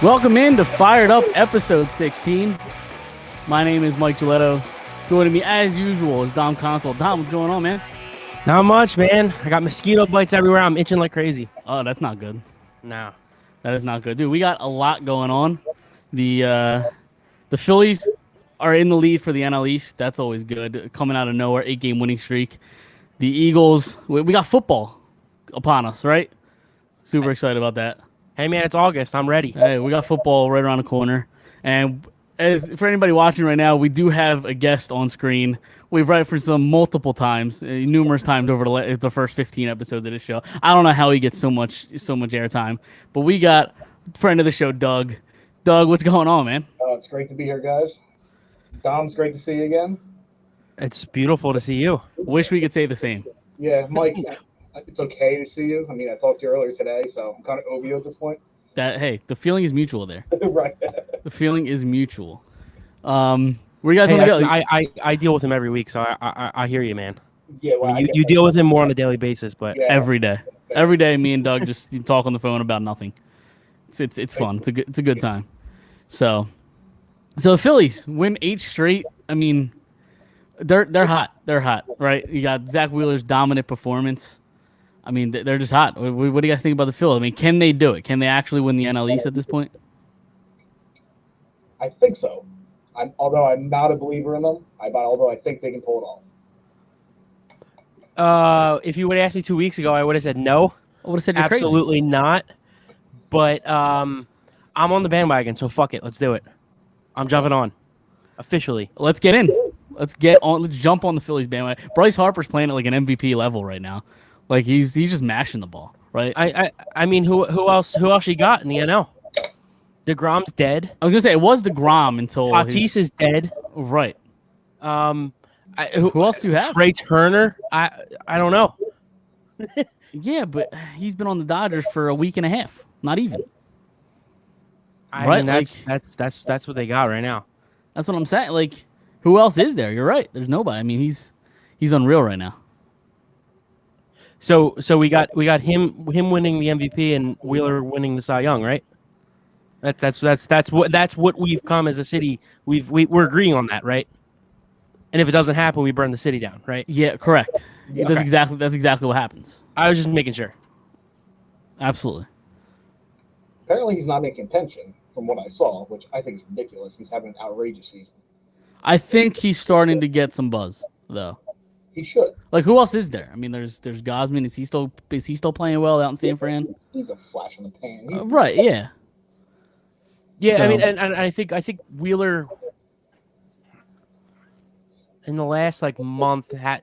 Welcome in to Fired Up episode 16. My name is Mike Giletto. Joining me as usual is Dom Console. Dom, what's going on, man? Not much, man. I got mosquito bites everywhere. I'm itching like crazy. Oh, that's not good. No. That is not good. Dude, we got a lot going on. The Phillies are in the lead for the NL East. That's always good. Coming out of nowhere, 8-game winning streak. The Eagles, we got football upon us, right? Super excited about that. Hey, man, it's August. I'm ready. Hey, we got football right around the corner. And as for anybody watching right now, we do have a guest on screen. We've referenced them multiple times, numerous times over the first 15 episodes of this show. I don't know how he gets so much airtime, but we got friend of the show, Doug. Doug, what's going on, man? It's great to be here, guys. Dom, it's great to see you again. It's beautiful to see you. Wish we could say the same. Yeah, Mike, it's okay to see you. I mean, I talked to you earlier today, so I'm kind of over you at this point. Hey, the feeling is mutual there. Right. The feeling is mutual. Where you guys want to go? I deal with him every week, so I hear you, man. Yeah, well, I mean, you deal with him more on a daily basis, but Yeah. Every day, me and Doug just talk on the phone about nothing. It's fun. It's a good time. So the Phillies win 8 straight. I mean, they're hot. They're hot, right? You got Zach Wheeler's dominant performance. I mean, they're just hot. What do you guys think about the Phillies? I mean, can they do it? Can they actually win the NL East at this point? I think so. Although I'm not a believer in them, although I think they can pull it off. if you would have asked me 2 weeks ago, I would have said no. I would have said you're crazy. Absolutely not. But I'm on the bandwagon, so fuck it. Let's do it. I'm jumping on. Officially. Let's get in. Let's get on. Let's jump on the Phillies bandwagon. Bryce Harper's playing at like an MVP level right now. Like he's just mashing the ball, right? I mean, who else you got in the NL? DeGrom's dead. I was gonna say it was DeGrom until Tatis is dead. Right. Who Who else do you have? Trey Turner. I don't know. Yeah, but he's been on the Dodgers for a week and a half. Not even. I Right, mean, that's what they got right now. That's what I'm saying. Like, who else is there? You're right. There's nobody. I mean, he's unreal right now. So we got him winning the MVP and Wheeler winning the Cy Young, right? That's what we've come as a city. We're agreeing on that, right? And if it doesn't happen, we burn the city down, right? Yeah, correct. Yeah. That's exactly what happens. I was just making sure. Absolutely. Apparently, he's not in contention from what I saw, which I think is ridiculous. He's having an outrageous season. I think he's starting to get some buzz though. He should. Like, who else is there? I mean, there's Gosman. Is he still playing well out in San Fran? He's a flash in the pan. Right. Yeah. Yeah, So- I mean, and I think Wheeler in the last month had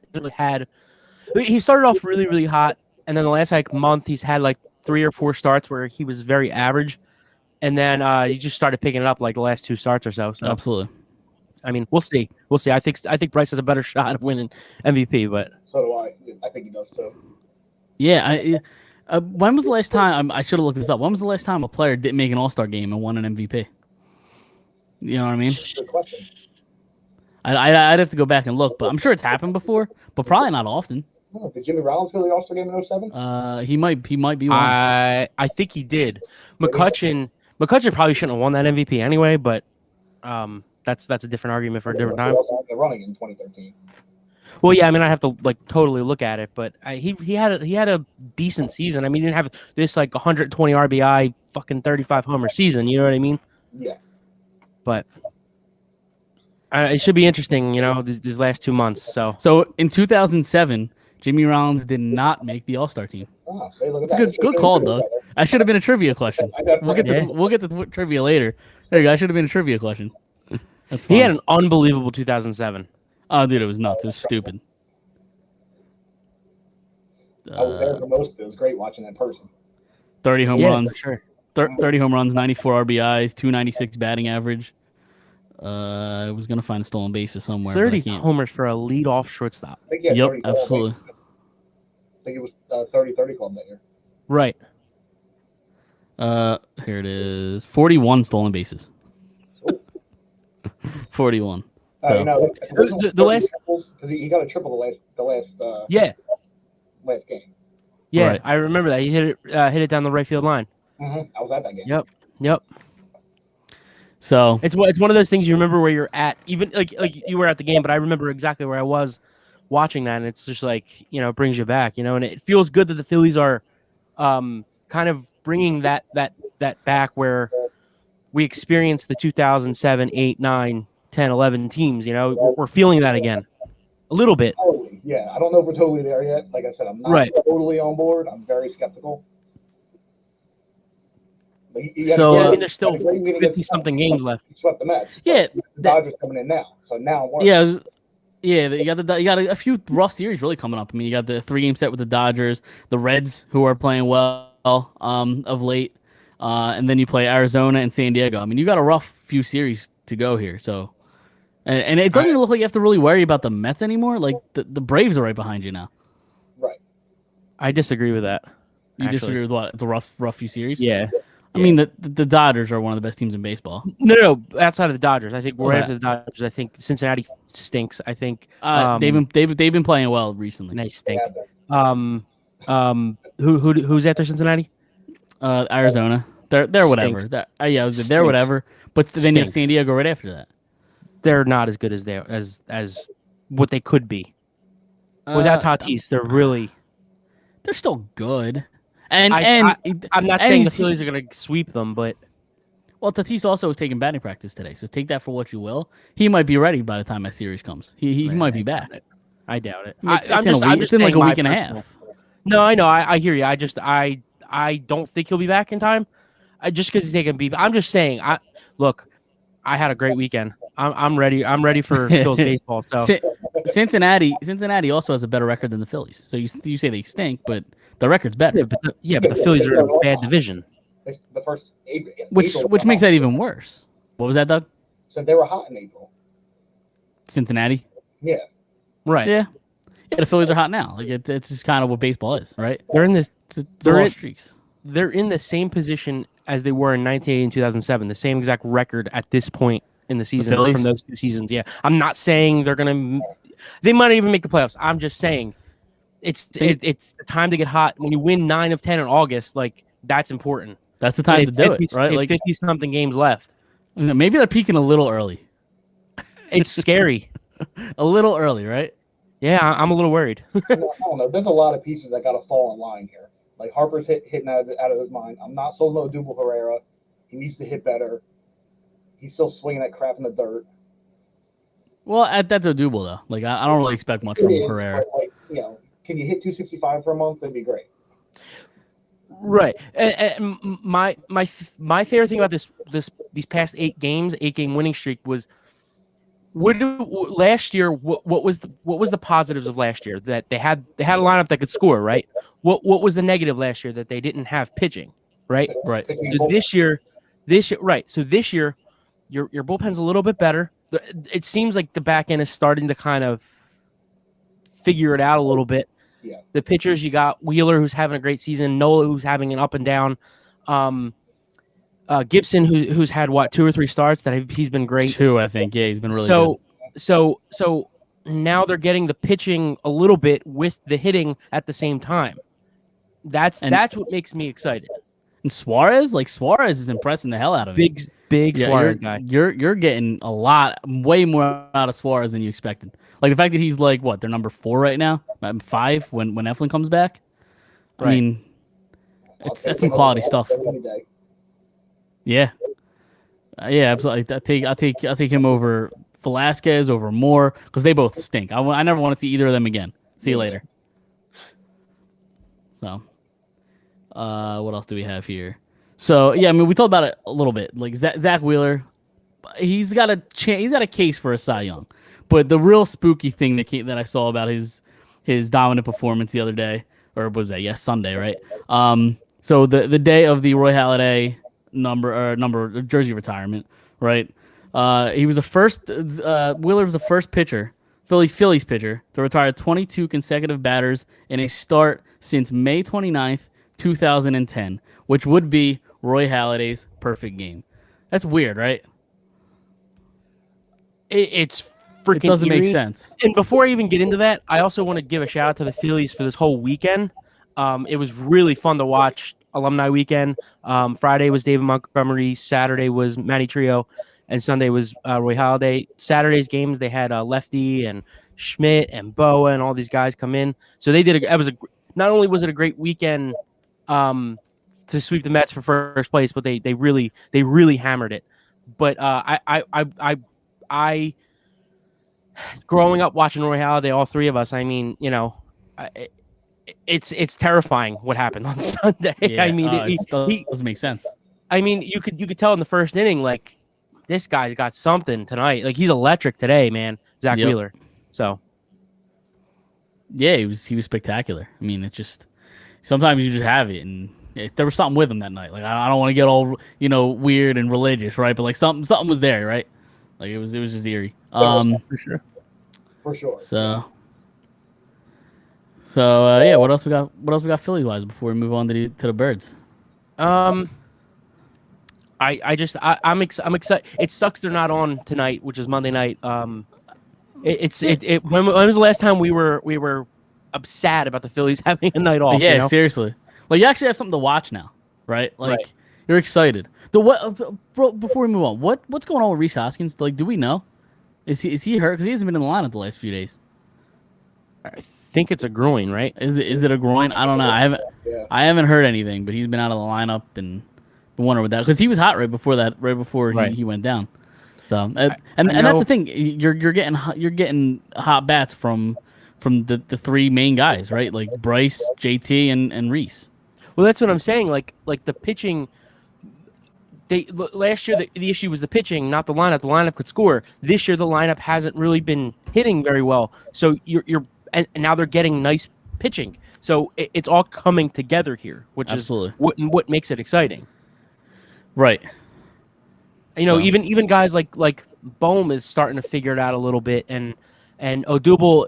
he started off really, really hot, and then the last month he's had 3 or 4 starts where he was very average, and then he just started picking it up the last 2 starts or so. So Absolutely. I mean, we'll see. I think Bryce has a better shot of winning MVP, but So do I. I think he does too. Yeah. When was the last time? I should have looked this up. When was the last time a player didn't make an All-Star game and won an MVP? You know what I mean? Good question. I'd have to go back and look, but I'm sure it's happened before, but probably not often. Oh, did Jimmy Rollins go to the All-Star game in 07? He might be one. I think he did. McCutchen probably shouldn't have won that MVP anyway, but that's a different argument for a different time. They're running in 2013. Well, yeah, I mean, I have to totally look at it, but he had a decent season. I mean, he didn't have this 120 RBI, fucking 35 homer season. You know what I mean? Yeah. But it should be interesting, these last 2 months. So in 2007, Jimmy Rollins did not make the All-Star team. Oh, see, look at It's a that. good call, Doug. I should have been a trivia question. We'll get to the trivia later. There you go. I should have been a trivia question. That's fine. He had an unbelievable 2007. Oh, dude, it was nuts. It was stupid. I was there for most of it. It was great watching that person. 30 home Yeah, runs. for sure. 30 home runs, 94 RBIs, 296 batting average. I was gonna find a stolen bases somewhere. but I 30 can't. homers for a leadoff shortstop. I think he had Yep, 30 club absolutely. that year. I think it was 30 club that year. Right. Here it is. 41 stolen bases. 41. So, The last- because he got a triple the last Yeah. last game. Yeah, Right. I remember that. He hit it down the right field line. I was at that game. Yep. So It's one of those things you remember where you're at, even like you were at the game, but I remember exactly where I was watching that, and it's just like, it brings you back, and it feels good that the Phillies are kind of bringing that back where we experienced the 2007, 8, 9, 10, 11 teams. We're feeling that again a little bit. Totally. Yeah, I don't know if we're totally there yet. Like I said, I'm not Right. totally on board. I'm very skeptical. Like, So, I mean, there's still you had a great meeting against 50-something games left. You swept the Mets. but yeah, the Dodgers coming in now, so now I'm worried. yeah, you got a few rough series really coming up. I mean, you got the 3-game set with the Dodgers, the Reds who are playing well of late, and then you play Arizona and San Diego. I mean, you got a rough few series to go here. So, and it doesn't look like you have to really worry about the Mets anymore. Like the Braves are right behind you now. Right. I disagree with that. You actually. disagree with what? It's a rough few series. Yeah. I mean, the Dodgers are one of the best teams in baseball. No. Outside of the Dodgers, I think Okay. after the Dodgers, I think Cincinnati stinks. I think They've been playing well recently. they stink. Yeah, Who's after Cincinnati? Arizona, they're whatever. Stinks. They're Stinks. whatever. But then you have Stinks. San Diego right after that. They're not as good as they as what they could be. Without Tatis, they're really. they're still good. And I'm not and saying the he's- Phillies are going to sweep them, but well, Tatis also was taking batting practice today, so take that for what you will. He might be ready by the time that series comes. He might be back. I doubt it. It's in like a week and a half. No, I know. I hear you. I don't think he'll be back in time. Just because he's taking beep. I'm just saying. Look. I had a great weekend. I'm ready. I'm ready for Phil's baseball. So Cincinnati also has a better record than the Phillies. So you say they stink, but the record's better, but the Phillies are in a bad division. The first April, which makes that even worse. What was that, Doug? So they were hot in April. Cincinnati. Yeah. Right. Yeah. Yeah, the Phillies are hot now. Like it's just kind of what baseball is, right? They're in this. It's They're all in- streaks. They're in the same position as they were in 1980 and 2007. The same exact record at this point in the season Phillies? from those 2 seasons. Yeah. I'm not saying they're gonna. They might not even make the playoffs. I'm just saying, it's the time to get hot. When you win 9 of 10 in August, like that's important. That's the time to do it, right? Like 50-something games left. maybe they're peaking a little early. It's scary. A little early, right? Yeah, I'm a little worried. I don't know. There's a lot of pieces that got to fall in line here. Like Harper's hitting out of his mind. I'm not sold on Odubel Herrera. He needs to hit better. He's still swinging that crap in the dirt. Well, that's Odubel though. Like I don't really expect much from It is, Herrera. but, like, can you hit 265 for a month? That'd be great. Right. And my favorite thing about these past 8-game winning streak was last year. What was the positives of last year? That they had a lineup that could score, right? What was the negative last year? That they didn't have pitching, right? Right. So this year, right? So this year, your bullpen's a little bit better. It seems like the back end is starting to kind of figure it out a little bit. Yeah. The pitchers, you got Wheeler, who's having a great season, Nola, who's having an up and down, Gibson, who's had 2 or 3 starts that he's been great. 2, I think. Yeah, he's been really good. So now they're getting the pitching a little bit with the hitting at the same time. That's what makes me excited. And Suarez is impressing the hell out of me. Big Yeah, Suarez guy. You're getting way more out of Suarez than you expected. Like the fact that he's like their number 4 right now, 5 when Eflin comes back. I Right. mean, that's some quality stuff. Any day. Yeah, yeah, absolutely. I take him over Velasquez, over Moore, because they both stink. I never want to see either of them again. See you later. So, what else do we have here? So yeah, I mean, we talked about it a little bit. Like Zach Wheeler, he's got a case for a Cy Young, but the real spooky thing that I saw about his dominant performance the other day, or what was that? Yes, Sunday, right? So the day of the Roy Halladay number jersey retirement, right? He was the first. Wheeler was the first pitcher, Phillies pitcher, to retire 22 consecutive batters in a start since May 29th, 2010, which would be Roy Halladay's perfect game. That's weird, right? It's freaking. It doesn't make eerie. sense. And before I even get into that, I also want to give a shout out to the Phillies for this whole weekend. It was really fun to watch alumni weekend. Friday was David Montgomery. Saturday was Manny Trio, and Sunday was Roy Halladay. Saturday's games they had Lefty and Schmidt and Boa and all these guys come in. So they did. Not only was it a great weekend to sweep the Mets for first place, but they really hammered it. But I growing up watching Roy Halladay, all three of us. I mean, it's terrifying what happened on Sunday. Yeah, I mean, it doesn't make sense. I mean, you could tell in the first inning, like, this guy's got something tonight. Like, he's electric today, man. Zach Wheeler. So, yeah, he was spectacular. I mean, it's just sometimes you just have it, and there was something with him that night. Like, I don't want to get all weird and religious, right? But like something was there, right? Like it was just eerie. for sure. So yeah, what else we got? What else we got Phillies wise before we move on to the Birds? I'm excited. It sucks they're not on tonight, which is Monday night. When was the last time we were sad about the Phillies having a night off? Yeah, seriously. Like, you actually have something to watch now, right? Like, You're excited. Bro, before we move on, what's going on with Rhys Hoskins? Like, do we know? Is he hurt? Because he hasn't been in the lineup the last few days. I think it's a groin, right? Is it a groin? I don't know. I haven't heard anything, but he's been out of the lineup and been wondering with that because he was hot right before he went down. So and that's the thing. You're getting hot bats from the three main guys, right? Like Bryce, JT, and Rhys. Well, that's what I'm saying. Like the pitching. Last year the issue was the pitching, not the lineup. The lineup could score. This year the lineup hasn't really been hitting very well. So and now they're getting nice pitching. So it's all coming together here, which Absolutely. is what makes it exciting. Right. Even guys like Bohm is starting to figure it out a little bit, and Odubel.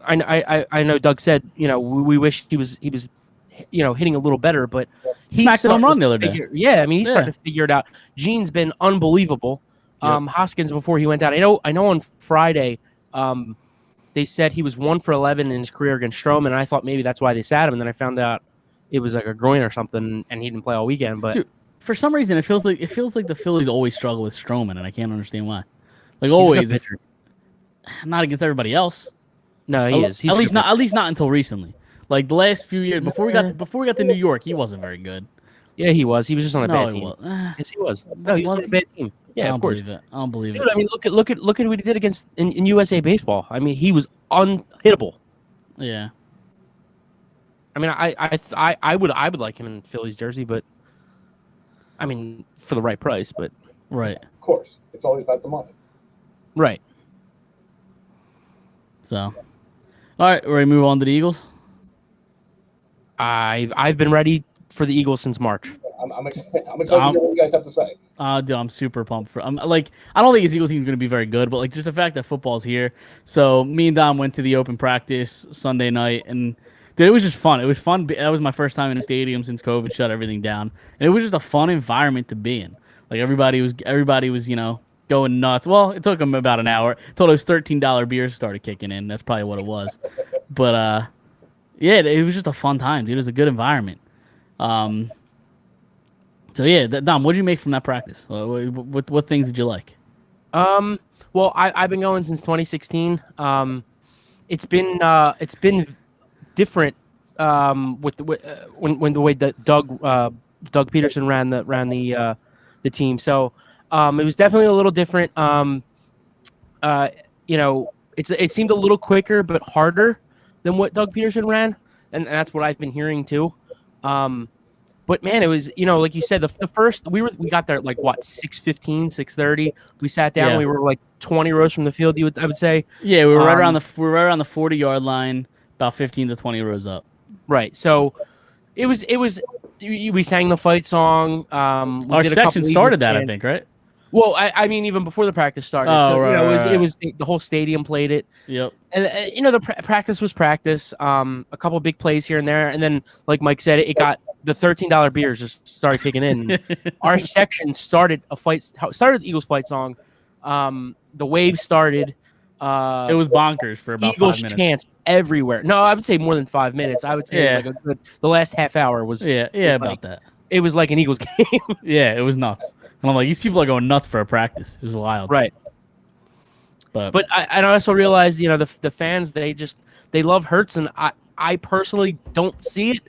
I know Doug said we wish he was hitting a little better, but he smacked it home run the other day. Yeah, I mean he's starting to figure it out. Gene's been unbelievable. Hoskins before he went down. I know on Friday, they said he was 1 for 11 in his career against Stroman, and I thought maybe that's why they sat him, and then I found out it was like a groin or something, and he didn't play all weekend. But dude, for some reason, it feels like the Phillies always struggle with Stroman, and I can't understand why. Like always, not against everybody else. No, he is. He's at least not until recently. Like the last few years before we got to New York, he wasn't very good. Yeah, he was. He was just on a bad team. Yes, he was. No, he was on a bad team. Yeah, of course. I don't believe it. Dude, I mean, look at what he did against in USA Baseball. I mean, he was unhittable. Yeah. I mean, I would like him in Phillies jersey, but I mean, for the right price, but right. Of course, it's always about the money. Right. So, all right, we're ready to move on to the Eagles. I've been ready for the Eagles since March. I'm excited to hear what you guys have to say. Dude, I'm super pumped for. I don't think his Eagles team is going to be very good, but like just the fact that football's here. So me and Dom went to the open practice Sunday night, and dude, it was just fun. It was fun. That was my first time in a stadium since COVID shut everything down, and it was just a fun environment to be in. Like everybody was going nuts. Well, it took them about an hour. Until those $13 beers started kicking in. That's probably what it was. But yeah, it was just a fun time, dude. It was a good environment. So yeah, Dom, what did you make from that practice? What things did you like? Well, I've been going since 2016. It's been different with when the way that Doug Peterson ran the team. So it was definitely a little different. It seemed a little quicker but harder than what Doug Peterson ran, and that's what I've been hearing too. But man, it was like you said, the first we got there at like what 6:15, 6:30. We sat down. Yeah. We were like 20 rows from the field. I would say. Yeah, we were right around the 40-yard line, about 15 to 20 rows up. Right. So it was. We sang the fight song. Our section started that, I think, right? Well, I mean, even before the practice started. Oh, so, right, it was the whole stadium played it. Yep. And the practice was practice. A couple big plays here and there, and then, like Mike said, it got the $13 beers just started kicking in. Our section started the Eagles fight song. The wave started. It was bonkers for about Eagles 5 minutes. chants everywhere. No, I would say more than 5 minutes. I would say it was like a good. The last half hour was. Yeah, was about like, that. It was like an Eagles game. Yeah, it was nuts. And I'm like, these people are going nuts for a practice. It was wild. Right. But I also realized, the fans, they love Hurts, and I personally don't see it.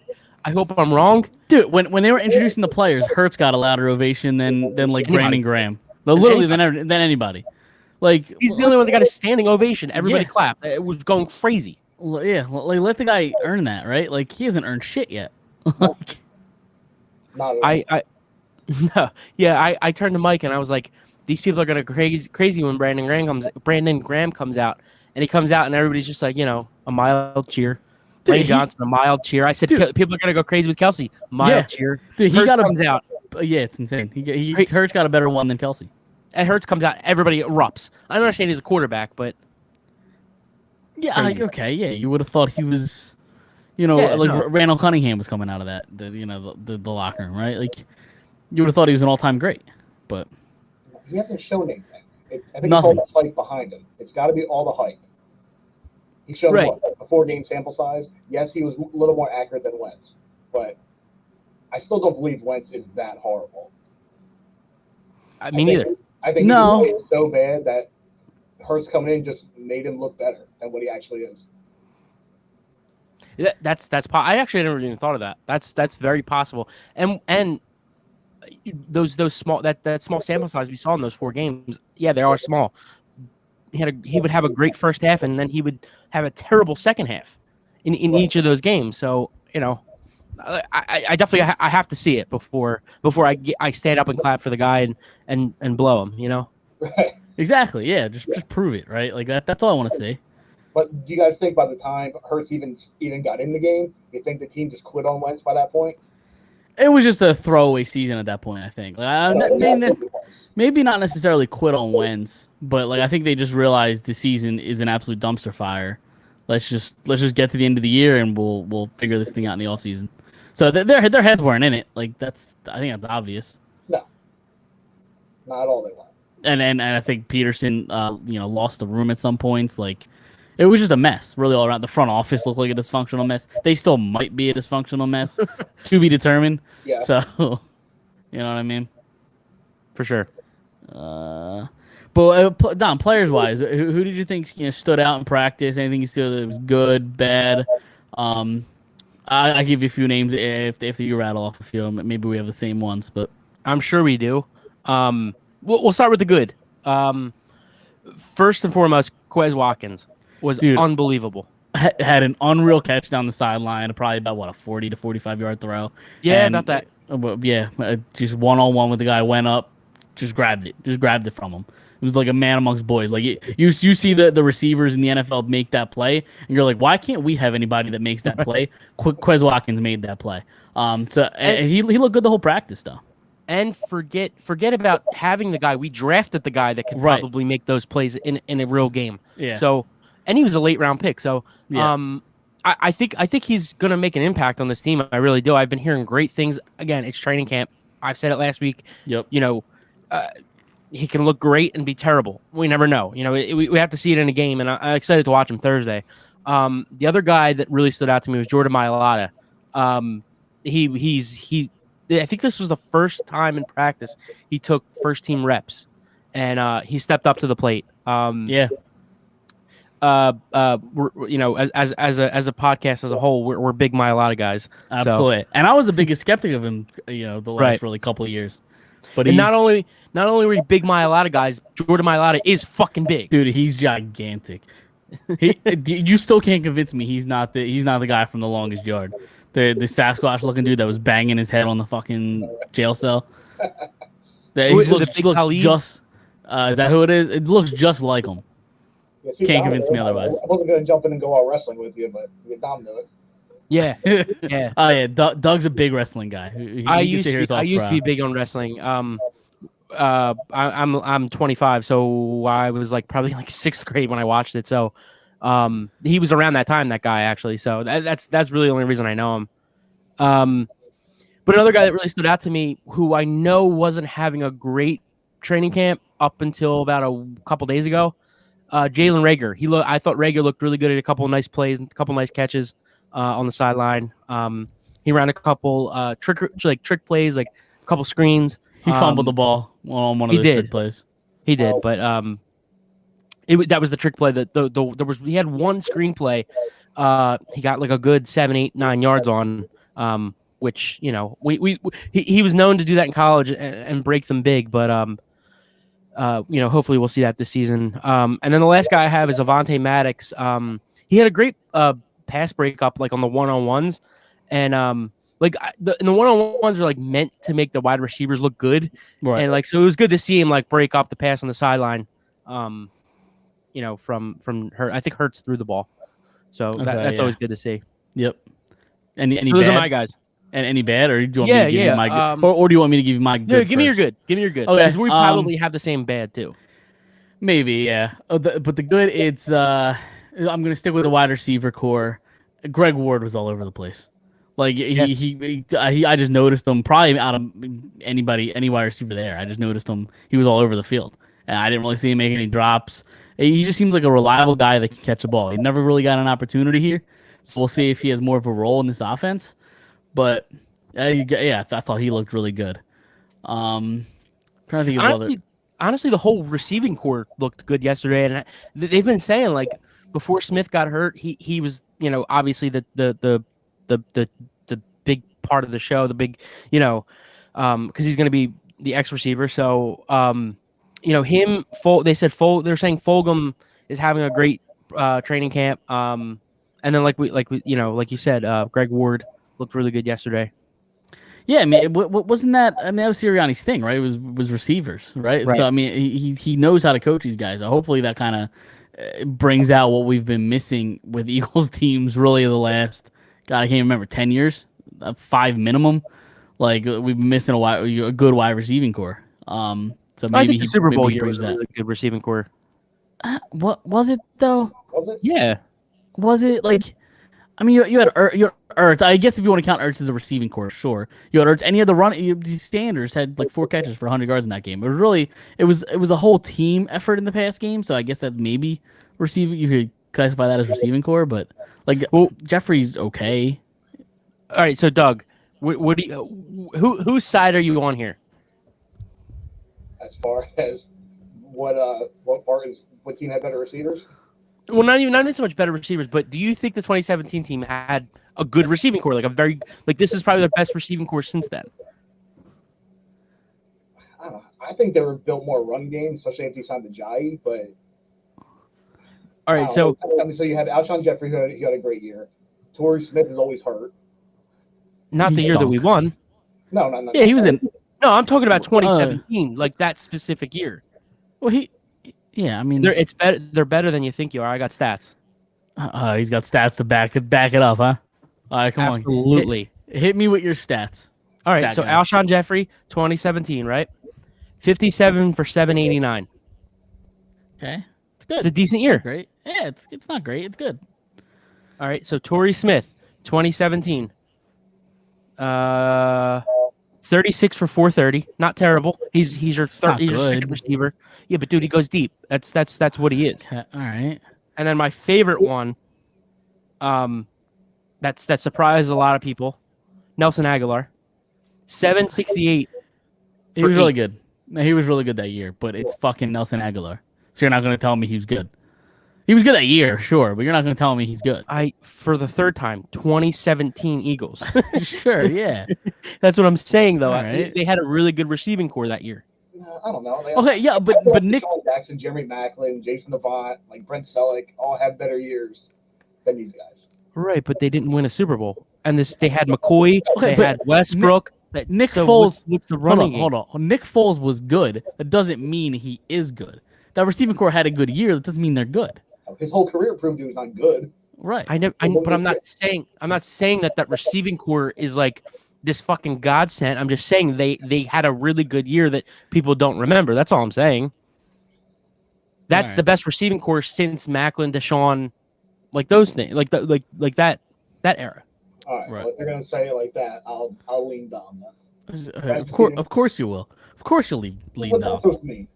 I hope I'm wrong. Dude, when they were introducing the players, Hurts got a louder ovation than like Anybody. Brandon Graham. Literally than anybody. Like He's the only one that got a standing ovation. Everybody clapped. It was going crazy. Yeah, like let the guy earn that, right? Like he hasn't earned shit yet. Like, Not at all. No, yeah, I turned to Mike and I was like, these people are gonna crazy when Brandon Graham comes out, and he comes out and everybody's just like, a mild cheer. Dude, Lane Johnson, a mild cheer. I said, people are gonna go crazy with Kelsey. Mild cheer. Dude, he Hurts comes out. Yeah, it's insane. Hurts got a better one than Kelsey. And Hurts comes out, everybody erupts. I don't understand he's a quarterback, but yeah, like, okay, yeah, you would have thought he was, Randall Cunningham was coming out of that, the locker room, right? Like, you would have thought he was an all-time great, but he hasn't shown anything. I think Nothing. it's all the hype behind him. It's got to be all the hype. He showed Right. a 4-game sample size. Yes, he was a little more accurate than Wentz, but I still don't believe Wentz is that horrible. me neither. I think No. he was so bad that Hurts coming in just made him look better than what he actually is. That's I actually never even thought of that. That's very possible. And those small that small sample size we saw in those 4 games, yeah, they are small. He would have a great first half, and then he would have a terrible second half in each of those games. So I definitely I have to see it before I stand up and clap for the guy and blow him. Right. exactly, yeah, just prove it, right? Like that's all I want to see. But do you guys think by the time Hurts even got in the game, you think the team just quit on Wentz by that point? It was just a throwaway season at that point, I think. Maybe not necessarily quit on Wentz, but like I think they just realized the season is an absolute dumpster fire. Let's just get to the end of the year and we'll figure this thing out in the offseason. So their heads weren't in it. Like I think that's obvious. No, not all they want. And I think Peterson, lost the room at some points. Like it was just a mess, really all around. The front office looked like a dysfunctional mess. They still might be a dysfunctional mess, to be determined. Yeah. So, you know what I mean? For sure. But Don, players wise, who did you think stood out in practice? Anything you saw that was good, bad? I give you a few names if you rattle off a few. Maybe we have the same ones, but I'm sure we do. We'll start with the good. First and foremost, Quez Watkins was unbelievable. Had an unreal catch down the sideline, probably about a 40 to 45 yard throw. Yeah, And, about that. Yeah, just 1-on-1 with the guy, went up, just grabbed it from him. It was like a man amongst boys. Like you see the receivers in the NFL make that play, and you're like, why can't we have anybody that makes that play? Quez Watkins made that play. And he looked good the whole practice though. And forget about having the guy. We drafted the guy that could probably make those plays in a real game. Yeah. So, and he was a late round pick. So, Yeah. I think he's gonna make an impact on this team. I really do. I've been hearing great things. Again, it's training camp. I've said it last week. Yep. He can look great and be terrible. We never know. We have to see it in a game, and I'm excited to watch him Thursday. The other guy that really stood out to me was Jordan Mailata. I think this was the first time in practice he took first team reps, and he stepped up to the plate. Yeah. As a podcast as a whole, we're big Mailata guys. Absolutely. So, And I was the biggest skeptic of him, the last really couple of years. But and not only were we big Mailata guys, Jordan Mailata is fucking big. Dude, he's gigantic. You still can't convince me he's not the guy from The Longest Yard. The Sasquatch looking dude that was banging his head on the fucking jail cell. Is that who it is? It looks just like him. Yeah, see, Can't Dom, convince me otherwise. I wasn't going to jump in and go out wrestling with you, but you Dom knew it. Yeah, yeah. Oh yeah, Doug's a big wrestling guy. I used to be big on wrestling. I'm 25, so I was probably 6th grade when I watched it. So, he was around that time, that guy actually. So that's really the only reason I know him. But another guy that really stood out to me, who I know wasn't having a great training camp up until about a couple days ago, Jalen Rager. I thought Rager looked really good at a couple of nice plays, a couple of nice catches on the sideline. He ran a couple trick plays, like a couple screens. He fumbled the ball on one of those trick plays. He did, but that was the trick play that he had one screenplay. He got like a good 7, 8, 9 yards on, which he was known to do that in college and break them big, but hopefully we'll see that this season. And then the last guy I have is Avonte Maddox. He had a great pass breakup like on the one-on-ones, and the one-on-ones are like meant to make the wide receivers look good, right? And like so it was good to see him like break up the pass on the sideline. From Hurts. I think Hurts threw the ball, so that's always good to see. Yep. Any those bad? are my guys. And any bad, or do you want me to give you my good? Or do you want me to give you my good? No, give me your good. Give me your good. Okay. Because we probably have the same bad too. Maybe, yeah. But the good, it's I'm gonna stick with the wide receiver core. Greg Ward was all over the place. Like I just noticed him probably out of any wide receiver there. I just noticed him. He was all over the field, and I didn't really see him make any drops. He just seems like a reliable guy that can catch a ball. He never really got an opportunity here, so we'll see if he has more of a role in this offense. But I thought he looked really good. Trying to think of honestly, the whole receiving core looked good yesterday, and they've been saying like before Smith got hurt, he was obviously the big part of the show, the big because he's going to be the X receiver. So him. They're saying Fulgham is having a great training camp. And then like you said, Greg Ward looked really good yesterday. Yeah, I mean, wasn't that? I mean, that was Sirianni's thing, right? It was receivers, right? So I mean, he knows how to coach these guys. So hopefully that kind of brings out what we've been missing with Eagles teams really the last, God, I can't remember, 10 years, 5 minimum. Like we've been missing a good wide receiving core. So maybe I think the Super Bowl year was that. a really good receiving core. What was it though? Was it? Yeah. Was it like? I mean, you had Ertz. I guess if you want to count Ertz as a receiving core, sure. You had Ertz, and you had the run. Sanders had like 4 catches for 100 yards in that game. It was a whole team effort in the past game. So I guess that maybe receiving. You could classify that as receiving core, but like, Jeffrey's okay. All right, so Doug, what do you, whose side are you on here? As far as what team had better receivers? Well, not even so much better receivers, but do you think the 2017 team had a good receiving core, this is probably their best receiving core since then? I don't know. I think they were built more run game, especially after you signed Ajayi. But all right, so you had Alshon Jeffrey, who had a great year. Torrey Smith is always hurt. Not the year that we won. No. Yeah, he was in. No, I'm talking about 2017, like that specific year. Well, yeah, I mean, they're better than you think you are. I got stats. He's got stats to back it up, huh? All right, come Absolutely. on. Hit me with your stats. All right, so Alshon Jeffrey, 2017, right? 57 for 789. Okay, it's good. It's a decent year. Great. Yeah, it's not great. It's good. All right, so Torrey Smith, 2017. 36 for 430. Not terrible. He's your second receiver. Yeah, but dude, he goes deep. That's what he is. Okay, all right. And then my favorite one, that surprised a lot of people, Nelson Aguilar, 768. He was really good. He was really good that year, but it's fucking Nelson Aguilar. So you're not going to tell me he was good. He was good that year, sure, but you're not going to tell me he's good. For the third time, 2017 Eagles. Sure, yeah. That's what I'm saying, though. Right. They had a really good receiving core that year. I don't know. Okay, yeah, but Nick Jackson, Jeremy Maclin, Jason Avant, like Brent Selleck, all had better years than these guys. Right, but they didn't win a Super Bowl. And they had McCoy, they had Westbrook. Nick Foles. What's the running game? Hold on. Nick Foles was good. That doesn't mean he is good. That receiving core had a good year. That doesn't mean they're good. His whole career proved he was not good. Right. But I'm not saying that receiving core is like this fucking godsend. I'm just saying they had a really good year that people don't remember. That's all I'm saying. That's the best receiving core since Maclin, Deshaun, like those things, like that era. All right. Well, if they're gonna say it like that, I'll lean down. Of course you will. Of course you'll lean down. With me,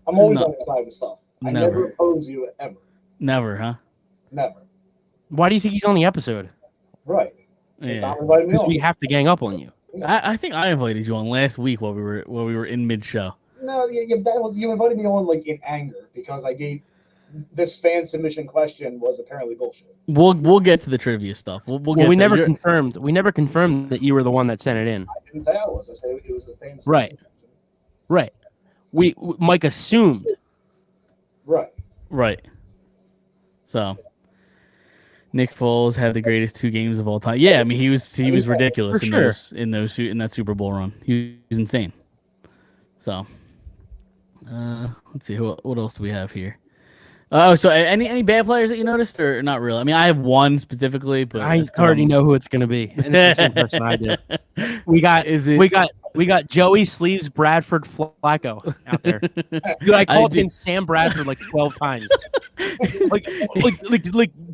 I'm always on the side of stuff. I never oppose you ever. Never, huh? Never. Why do you think he's on the episode? Right. Yeah. Not inviting me Because on. we have to gang up on you. I think I invited you on last week while we were in mid show. No, you invited me on like in anger because I gave this fan submission question was apparently bullshit. We'll get to the trivia stuff. We'll Well, get we to never you're- confirmed. We never confirmed that you were the one that sent it in. I didn't say I was. I said it was the fan submission. Right. Right. Mike assumed. Right. Right. So Nick Foles had the greatest 2 games of all time. Yeah, I mean he was ridiculous For in sure. in that Super Bowl run. He was insane. So let's see what else do we have here. Oh, so any bad players that you noticed or not really? I mean, I have one specifically, but I that's 'cause already know who it's going to be. And it's the same person I do. We got Is it? we got Joey Sleeves Bradford Flacco out there. Dude, I called did- him Sam Bradford like 12 times. like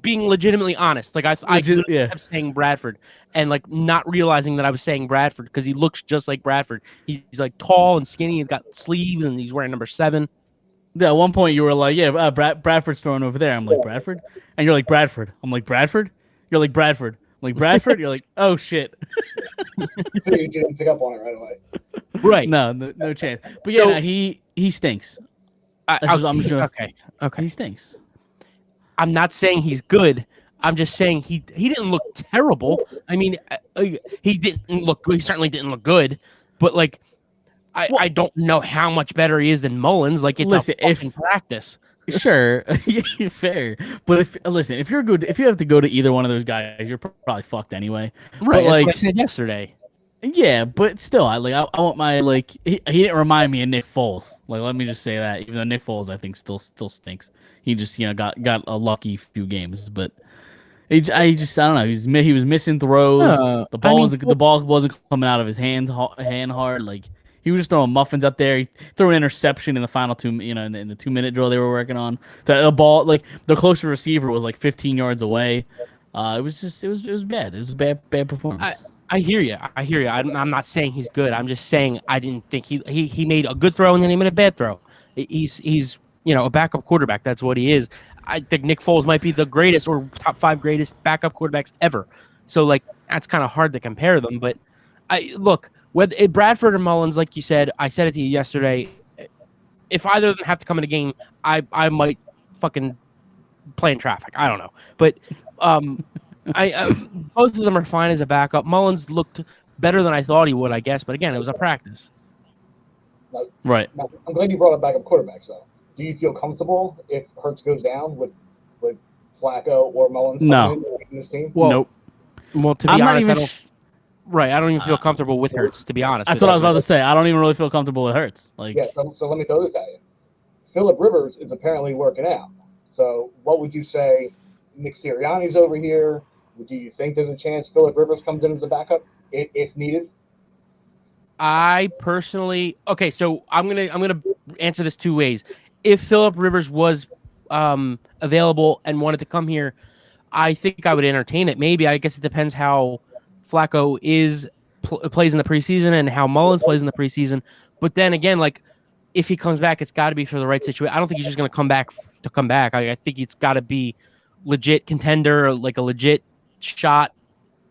being legitimately honest. Like I literally yeah. kept saying Bradford and like not realizing that I was saying Bradford because he looks just like Bradford. He's like tall and skinny. He's got sleeves and he's wearing number 7. Yeah, at one point you were like, "Yeah, Bradford's throwing over there." I'm like, "Bradford," and you're like, "Bradford." I'm like, "Bradford." You're like, "Bradford." I'm like, "Bradford." You're like, "Oh shit." You didn't pick up on it right away. Right. No chance. But yeah, So- no, he stinks. I'm just gonna. Okay. He stinks. I'm not saying he's good. I'm just saying he didn't look terrible. I mean, he didn't look good. He certainly didn't look good. But like, I don't know how much better he is than Mullins. Like, it's Listen, a fucking practice. Sure, yeah, fair. But if you're good, if you have to go to either one of those guys, you're probably fucked anyway. Right. That's like- what I said yesterday. Yeah, but still, I want my he didn't remind me of Nick Foles. Like, let me just say that. Even though Nick Foles, I think, still stinks. He just got a lucky few games, but I don't know. He was missing throws. The ball wasn't coming out of his hand hard. Like he was just throwing muffins out there. He threw an interception in the final 2, in the 2-minute drill they were working on. The ball, like the closest receiver was like 15 yards away. It was bad. It was a bad performance. I hear you. I'm not saying he's good. I'm just saying I didn't think he made a good throw and then he made a bad throw. He's a backup quarterback. That's what he is. I think Nick Foles might be the greatest or top 5 greatest backup quarterbacks ever. So like that's kind of hard to compare them. But whether Bradford or Mullins, like you said, I said it to you yesterday. If either of them have to come in a game, I might fucking play in traffic. I don't know, but both of them are fine as a backup. Mullins looked better than I thought he would, I guess. But again, it was a practice. Right. Now, I'm glad you brought up backup quarterbacks, though. Do you feel comfortable if Hurts goes down with Flacco or Mullins No. in this team? Well, Nope. Well, to be I'm not honest, even. I don't even feel comfortable with Hurts. To be honest, That's what I was about to say. I don't even really feel comfortable with Hurts. Like, Yeah, so let me throw this at you. Phillip Rivers is apparently working out. So what would you say? Nick Sirianni's over here. Do you think there's a chance Phillip Rivers comes in as a backup if needed? I personally so I'm gonna answer this 2 ways. If Phillip Rivers was available and wanted to come here, I think I would entertain it. Maybe I guess it depends how Flacco plays in the preseason and how Mullins plays in the preseason. But then again, like if he comes back, it's got to be for the right situation. I don't think he's just gonna come back to come back. I think it's got to be legit contender, or like a legit shot,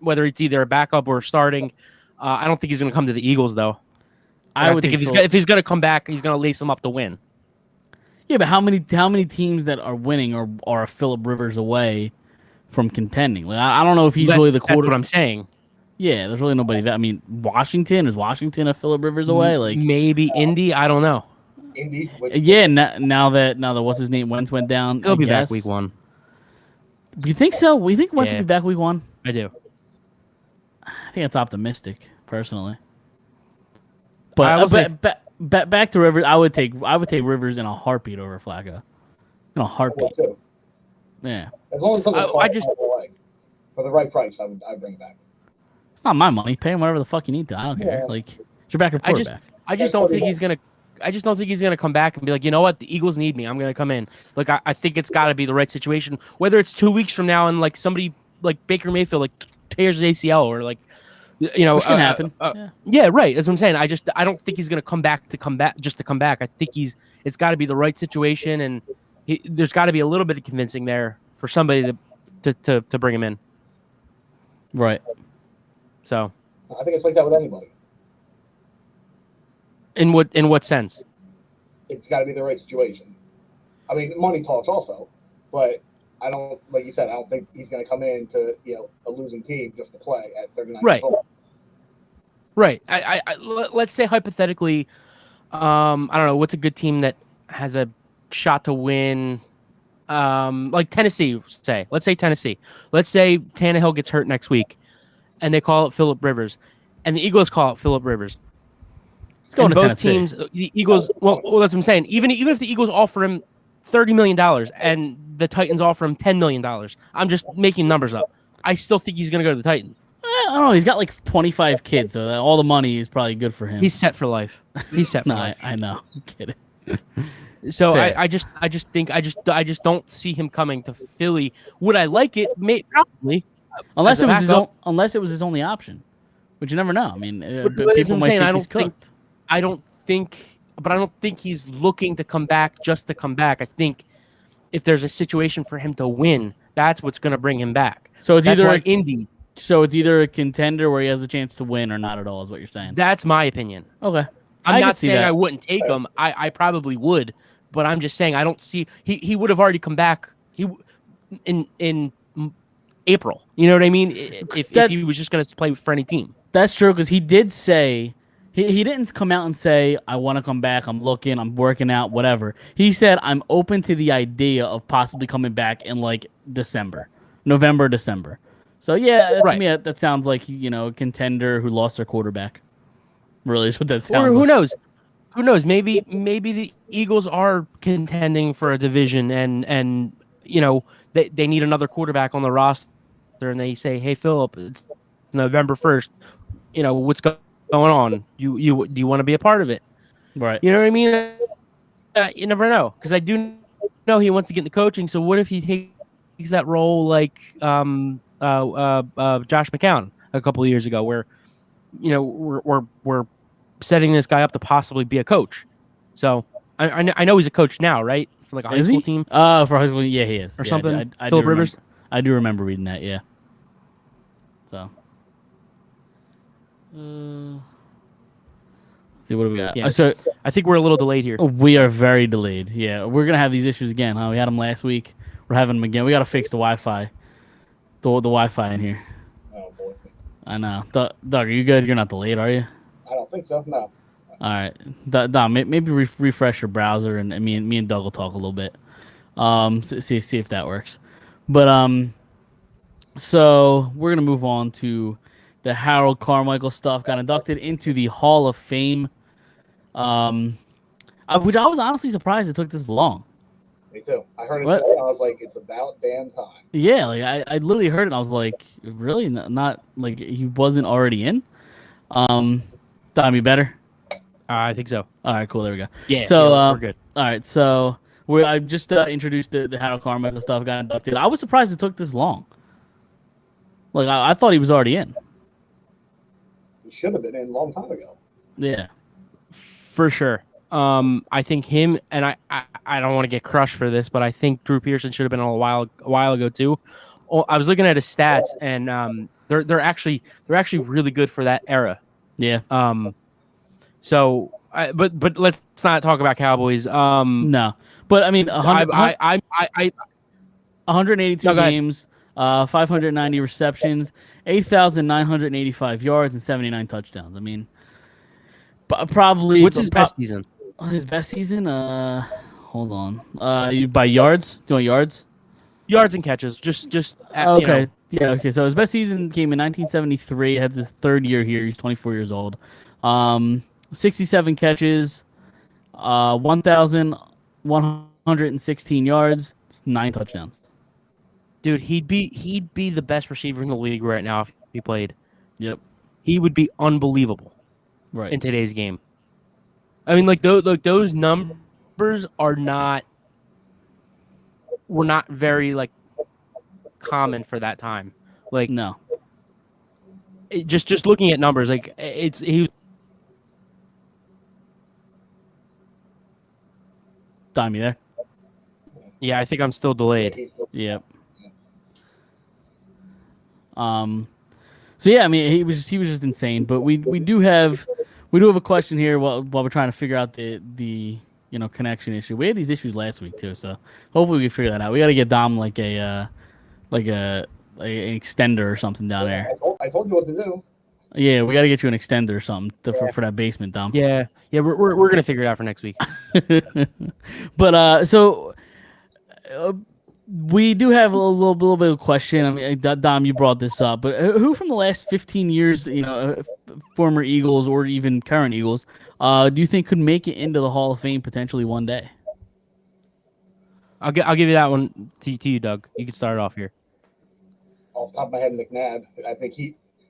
whether it's either a backup or starting. I don't think he's going to come to the Eagles, though. I would think if he's going to come back, he's going to lace them up to win. Yeah, but how many teams that are winning are Phillip Rivers away from contending? Like, I don't know if he's really the That's quarterback. what I'm saying. Yeah, there's really nobody that. I mean, Washington is a Phillip Rivers away? Like Maybe Indy. I don't know. Indy. yeah, now that what's his name Wentz went down, He'll I be guess. back week 1. You think so? We think Wentz will Yeah. be back week 1. I do. I think that's optimistic, personally. But back to Rivers, I would take Rivers in a heartbeat over Flacco. In a heartbeat. Too. Yeah. As long as it doesn't I cost just- for the right price, I'd bring it back. It's not my money. Pay him whatever the fuck you need to. I don't care. Yeah. Like, it's your backup I just- quarterback. I just don't think he's going to. I just don't think he's going to come back and be like, you know what, the Eagles need me. I'm going to come in. Like, I think it's got to be the right situation. Whether it's 2 weeks from now and like somebody like Baker Mayfield like tears his ACL or like You know, Which can happen. yeah, right. That's what I'm saying. I don't think he's going to come back just to come back. I think it's got to be the right situation, and there's got to be a little bit of convincing there for somebody to bring him in. Right. So, I think it's like that with anybody. in what sense? It's got to be the right situation. I mean, money talks also, but I don't, like you said, I don't think he's going to come in to a losing team just to play at 39 Right. years old. Right. Let's say hypothetically, I don't know what's a good team that has a shot to win. Like Tennessee, say. Let's say Tennessee. Let's say Tannehill gets hurt next week, and they call it Phillip Rivers, and the Eagles call it Phillip Rivers. Let's go And to both Tennessee. teams, the Eagles. Well, that's what I'm saying. Even if the Eagles offer him $30 million and the Titans offer him $10 million, I'm just making numbers up. I still think he's going to go to the Titans. I don't know. He's got like 25 kids, so all the money is probably good for him. He's set for life. He's set for no, life. I know. I'm kidding. So Fair. I just don't see him coming to Philly. Would I like it? Probably. Unless As a it was his backup. unless it was his only option, which you never know. I mean, But people that's what I'm might saying, think I he's don't think- cooked. I don't think he's looking to come back just to come back. I think if there's a situation for him to win, that's what's going to bring him back. So it's That's either why a, Indy. so it's either a contender where he has a chance to win or not at all, is what you're saying. That's my opinion. Okay. I'm I not could see saying that. I wouldn't take him. I probably would, but I'm just saying I don't see he would have already come back. In April. You know what I mean? If he was just going to play for any team. That's true, because he did say he didn't come out and say, I want to come back, I'm looking, I'm working out, whatever. He said, I'm open to the idea of possibly coming back in like November, December. So yeah, Right. to me that sounds like a contender who lost their quarterback. Really is what that sounds Or who like. knows? Who knows? Maybe the Eagles are contending for a division, and they need another quarterback on the roster, and they say, "Hey, Philip, it's November 1st. What's going on? Do you want to be a part of it?" Right. You know what I mean? You never know, because I do know he wants to get into coaching. So what if he takes that role like Josh McCown a couple of years ago, where we're setting this guy up to possibly be a coach. So I know he's a coach now, right? For like a high school team. For high school, yeah, he is. Or Yeah, something? I Phillip do Rivers? remember- I do remember reading that. Yeah. So. Let's see, what do we got? Yeah. So I think we're a little delayed here. we are very delayed. Yeah, we're gonna have these issues again. Huh? We had them last week. We're having them again. We gotta fix the Wi-Fi. The Wi-Fi in here. Oh boy, I know. Doug, are you good? You're not delayed, are you? I don't think so. No. All right, Dom, maybe refresh your browser, and me and Doug will talk a little bit. See if that works. But so we're gonna move on to the Harold Carmichael stuff. Got inducted into the Hall of Fame, which I was honestly surprised it took this long. Me too. I heard it What? today, and I was like, it's about damn time. Yeah, like I literally heard it, and I was like, really? Not like he wasn't already in. Dom, you better? I think so. All right, cool. There we go. Yeah. So, we're good. All right, so I just introduced the Harold Carmichael stuff, got inducted. I was surprised it took this long. Like I thought he was already in. He should have been in a long time ago. Yeah. For sure. I think him and I don't want to get crushed for this, but I think Drew Pearson should have been a while ago too. I was looking at his stats, and they're actually really good for that era. Yeah. So, but let's not talk about Cowboys. No, but I mean, 182 No, go ahead. games, 590 receptions, 8,985 yards, and 79 touchdowns. I mean, probably. What's his best season? His best season? Hold on. By yards? Do you want yards? Yards and catches. Just Okay. Yeah. Okay. So his best season came in 1973. It has his third year here. He's 24 years old. 67 catches, 1,116 yards, 9 touchdowns. Dude, he'd be the best receiver in the league right now if he played. Yep. He would be unbelievable Right. in today's game. I mean, like those numbers were not very like common for that time. Like No. just looking at numbers, like he. Dime, you there? Yeah, I think I'm still delayed. He's still- Yep. So yeah, I mean, he was just insane. But we do have a question here while we're trying to figure out the connection issue. We had these issues last week too, so hopefully we can figure that out. We got to get Dom like an extender or something down there. I told you what to do. Yeah, we got to get you an extender or something for that basement, Dom. Yeah, we're gonna figure it out for next week. But so we do have a little bit of a question. I mean, Dom, you brought this up, but who from the last 15 years, former Eagles or even current Eagles, do you think could make it into the Hall of Fame potentially one day? I'll give you that one to you, Doug. You can start it off here. Off the top of my head, McNabb.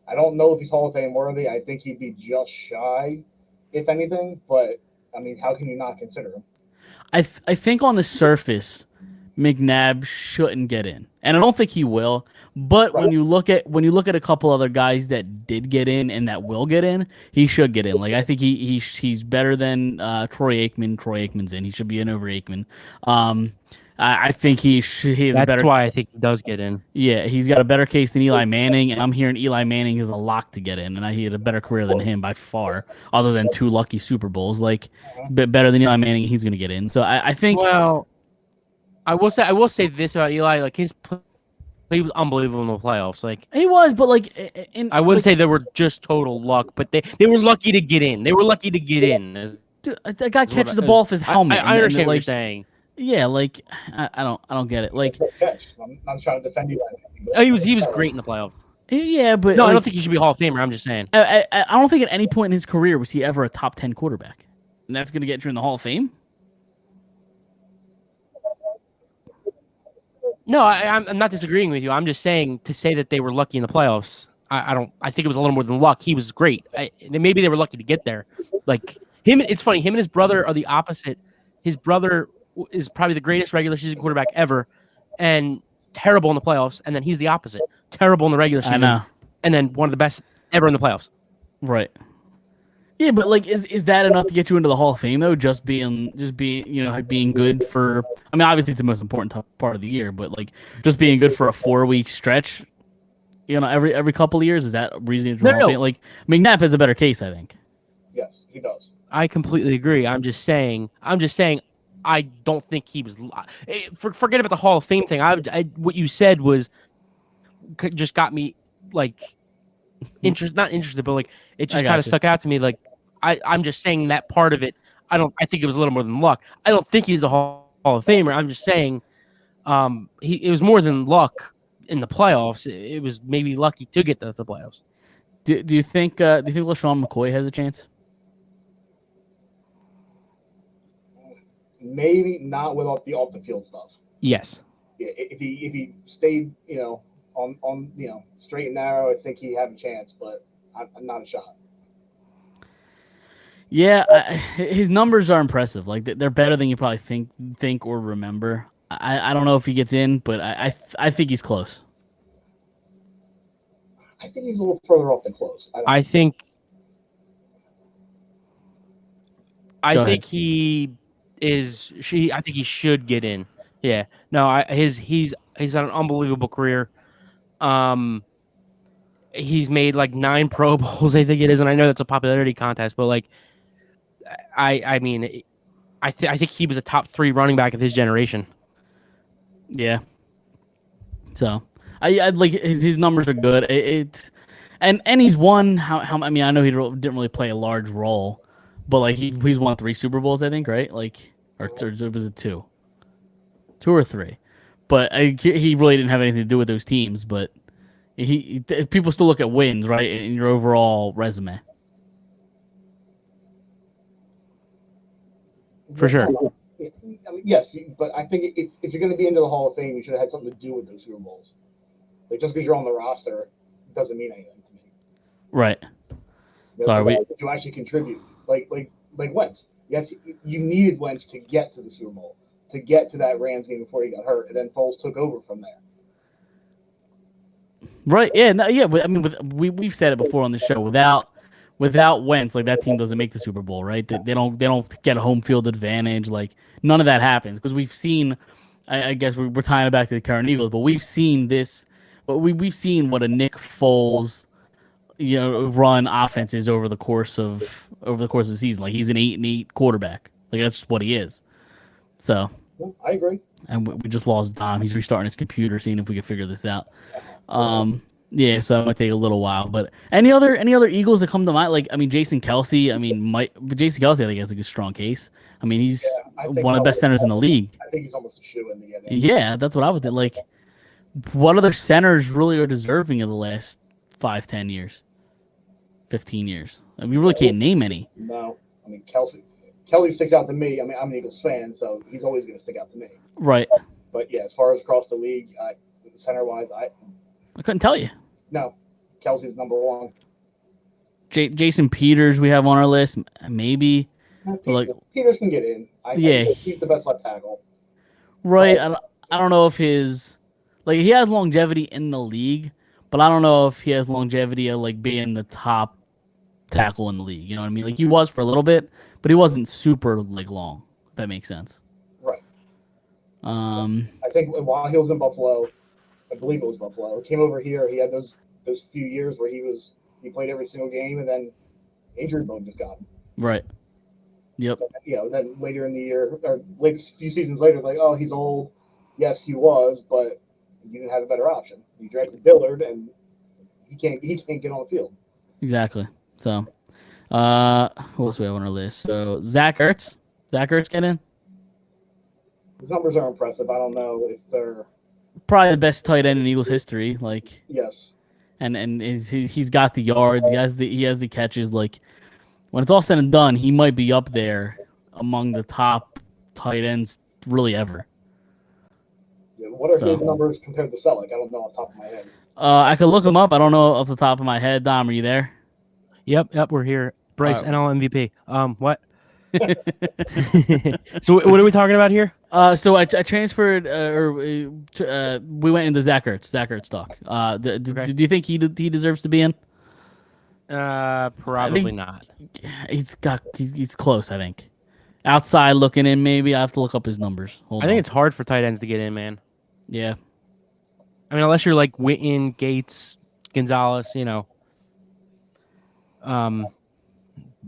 I don't know if he's Hall of Fame worthy. I think he'd be just shy, if anything. But I mean, how can you not consider him? I think on the surface, McNabb shouldn't get in, and I don't think he will. But Right. when you look at a couple other guys that did get in and that will get in, he should get in. Like I think he's better than Troy Aikman. Troy Aikman's in. He should be in over Aikman. I think he is That's better. why I think he does get in. Yeah, he's got a better case than Eli Manning, and I'm hearing Eli Manning is a lock to get in, and he had a better career than him by far, other than 2 lucky Super Bowls. Like, better than Eli Manning, he's going to get in. So I think. Well, I will say this about Eli: like he was unbelievable in the playoffs. Like He was, but I wouldn't say they were just total luck, but they were lucky to get in. They were lucky to get in. dude, that guy catches the ball off his helmet. I understand what you're saying. Yeah, like I don't get it. Like, Good catch. I'm trying to defend you. But He was great in the playoffs. yeah, but No, I like, don't think he should be a Hall of Famer. I'm just saying. I don't think at any point in his career was he ever a top 10 quarterback, and that's going to get you in the Hall of Fame. No, I'm not disagreeing with you. I'm just saying to say that they were lucky in the playoffs. I don't. I think it was a little more than luck. He was great. Maybe they were lucky to get there. Like him, it's funny. Him and his brother are the opposite. His brother is probably the greatest regular season quarterback ever, and terrible in the playoffs. And then he's the opposite. Terrible in the regular season, I know, and then one of the best ever in the playoffs. right? Yeah, but like, is that enough to get you into the Hall of Fame though? Just being being good for. I mean, obviously it's the most important part of the year, but like just being good for a 4-week stretch. Every couple of years, is that reason to No. Like McNabb has a better case, I think. yes, he does. I completely agree. I'm just saying. I don't think he was. Forget about the Hall of Fame thing. What you said was just got me like not interested, but like it just kind of stuck out to me. Like I'm just saying that part of it. I think it was a little more than luck. I don't think he's a Hall of Famer. I'm just saying, it was more than luck in the playoffs. It was maybe lucky to get to the playoffs. Do you think LaShawn McCoy has a chance? Maybe not without the off the field stuff. Yes. Yeah, if he stayed, on straight and narrow, I think he had a chance, but I'm not a shot. Yeah, his numbers are impressive. Like they're better than you probably think or remember. I don't know if he gets in, but I think he's close. I think he's a little further up than close. I think Go ahead. he is. I think he should get in. Yeah. No. He's had an unbelievable career. He's made like 9 Pro Bowls, I think it is, and I know that's a popularity contest, but like, I mean, I think he was a top 3 running back of his generation. Yeah. So I like his numbers are good. And he's won how I mean I know he didn't really play a large role, but like he's won 3 Super Bowls, I think, right? Like or was it 2 or 3? But he really didn't have anything to do with those teams. But people still look at wins, right, in your overall resume. For sure. I mean, yes, but I think if you're going to be into the Hall of Fame, you should have had something to do with those Super Bowls. Like just because you're on the roster doesn't mean anything to me. Right. Sorry, you actually contribute, like Wentz. Yes, you needed Wentz to get to the Super Bowl, to get to that Rams game before he got hurt, and then Foles took over from there. Right? Yeah, no, yeah. I mean, we've said it before on the show. Without Wentz, like that team doesn't make the Super Bowl, right? They don't get a home field advantage. Like none of that happens because we've seen. I guess we're tying it back to the current Eagles, but we've seen this. But we've seen what a Nick Foles, run offenses over the course of the season. Like he's an 8-8 quarterback. Like that's just what he is. So. I agree. And we just lost Dom. He's restarting his computer, seeing if we can figure this out. Yeah, so it might take a little while. But any other Eagles that come to mind? Like, I mean, Jason Kelsey. I mean, Jason Kelsey, I think has a good strong case. I mean, he's one of the best centers in the league. I think he's almost a shoe in the end. Yeah, that's what I would think. Like, what other centers really are deserving of the last 5, 10 years, 15 years? I mean, we really can't name any. No, I mean Kelly sticks out to me. I mean, I'm an Eagles fan, so he's always going to stick out to me. Right. But yeah, as far as across the league, center-wise, I couldn't tell you. No, Kelsey's number one. Jason Peters, we have on our list. Maybe. Peters can get in. He's the best left tackle. Right. I don't know if he has longevity in the league, but I don't know if he has longevity of like being the top tackle in the league. You know what I mean? Like he was for a little bit, but he wasn't super like long. If that makes sense. Right. I think while he was in Buffalo, I believe it was Buffalo, he came over here. He had those few years where he played every single game, and then injury bug just got him. Right. Yep. Then later in the year, or few seasons later, like, oh, he's old. Yes, he was, but you didn't have a better option. You drafted Dillard, and he can't get on the field. Exactly. So, who else do we have on our list? So Zach Ertz. Zach Ertz get in? His numbers are impressive. I don't know if they're probably the best tight end in Eagles history. Like yes, and he's got the yards. He has the catches. Like when it's all said and done, he might be up there among the top tight ends really ever. Yeah, what are his numbers compared to Selleck? I don't know off the top of my head. I could look him up. I don't know off the top of my head. Dom, are you there? Yep, we're here. Bryce, NL MVP. What? So what are we talking about here? So I transferred, we went into Zach Ertz talk. Do you think he deserves to be in? Probably not. He's close, I think. Outside looking in, maybe. I have to look up his numbers. I think it's hard for tight ends to get in, man. Yeah. I mean, unless you're like Witten, Gates, Gonzalez,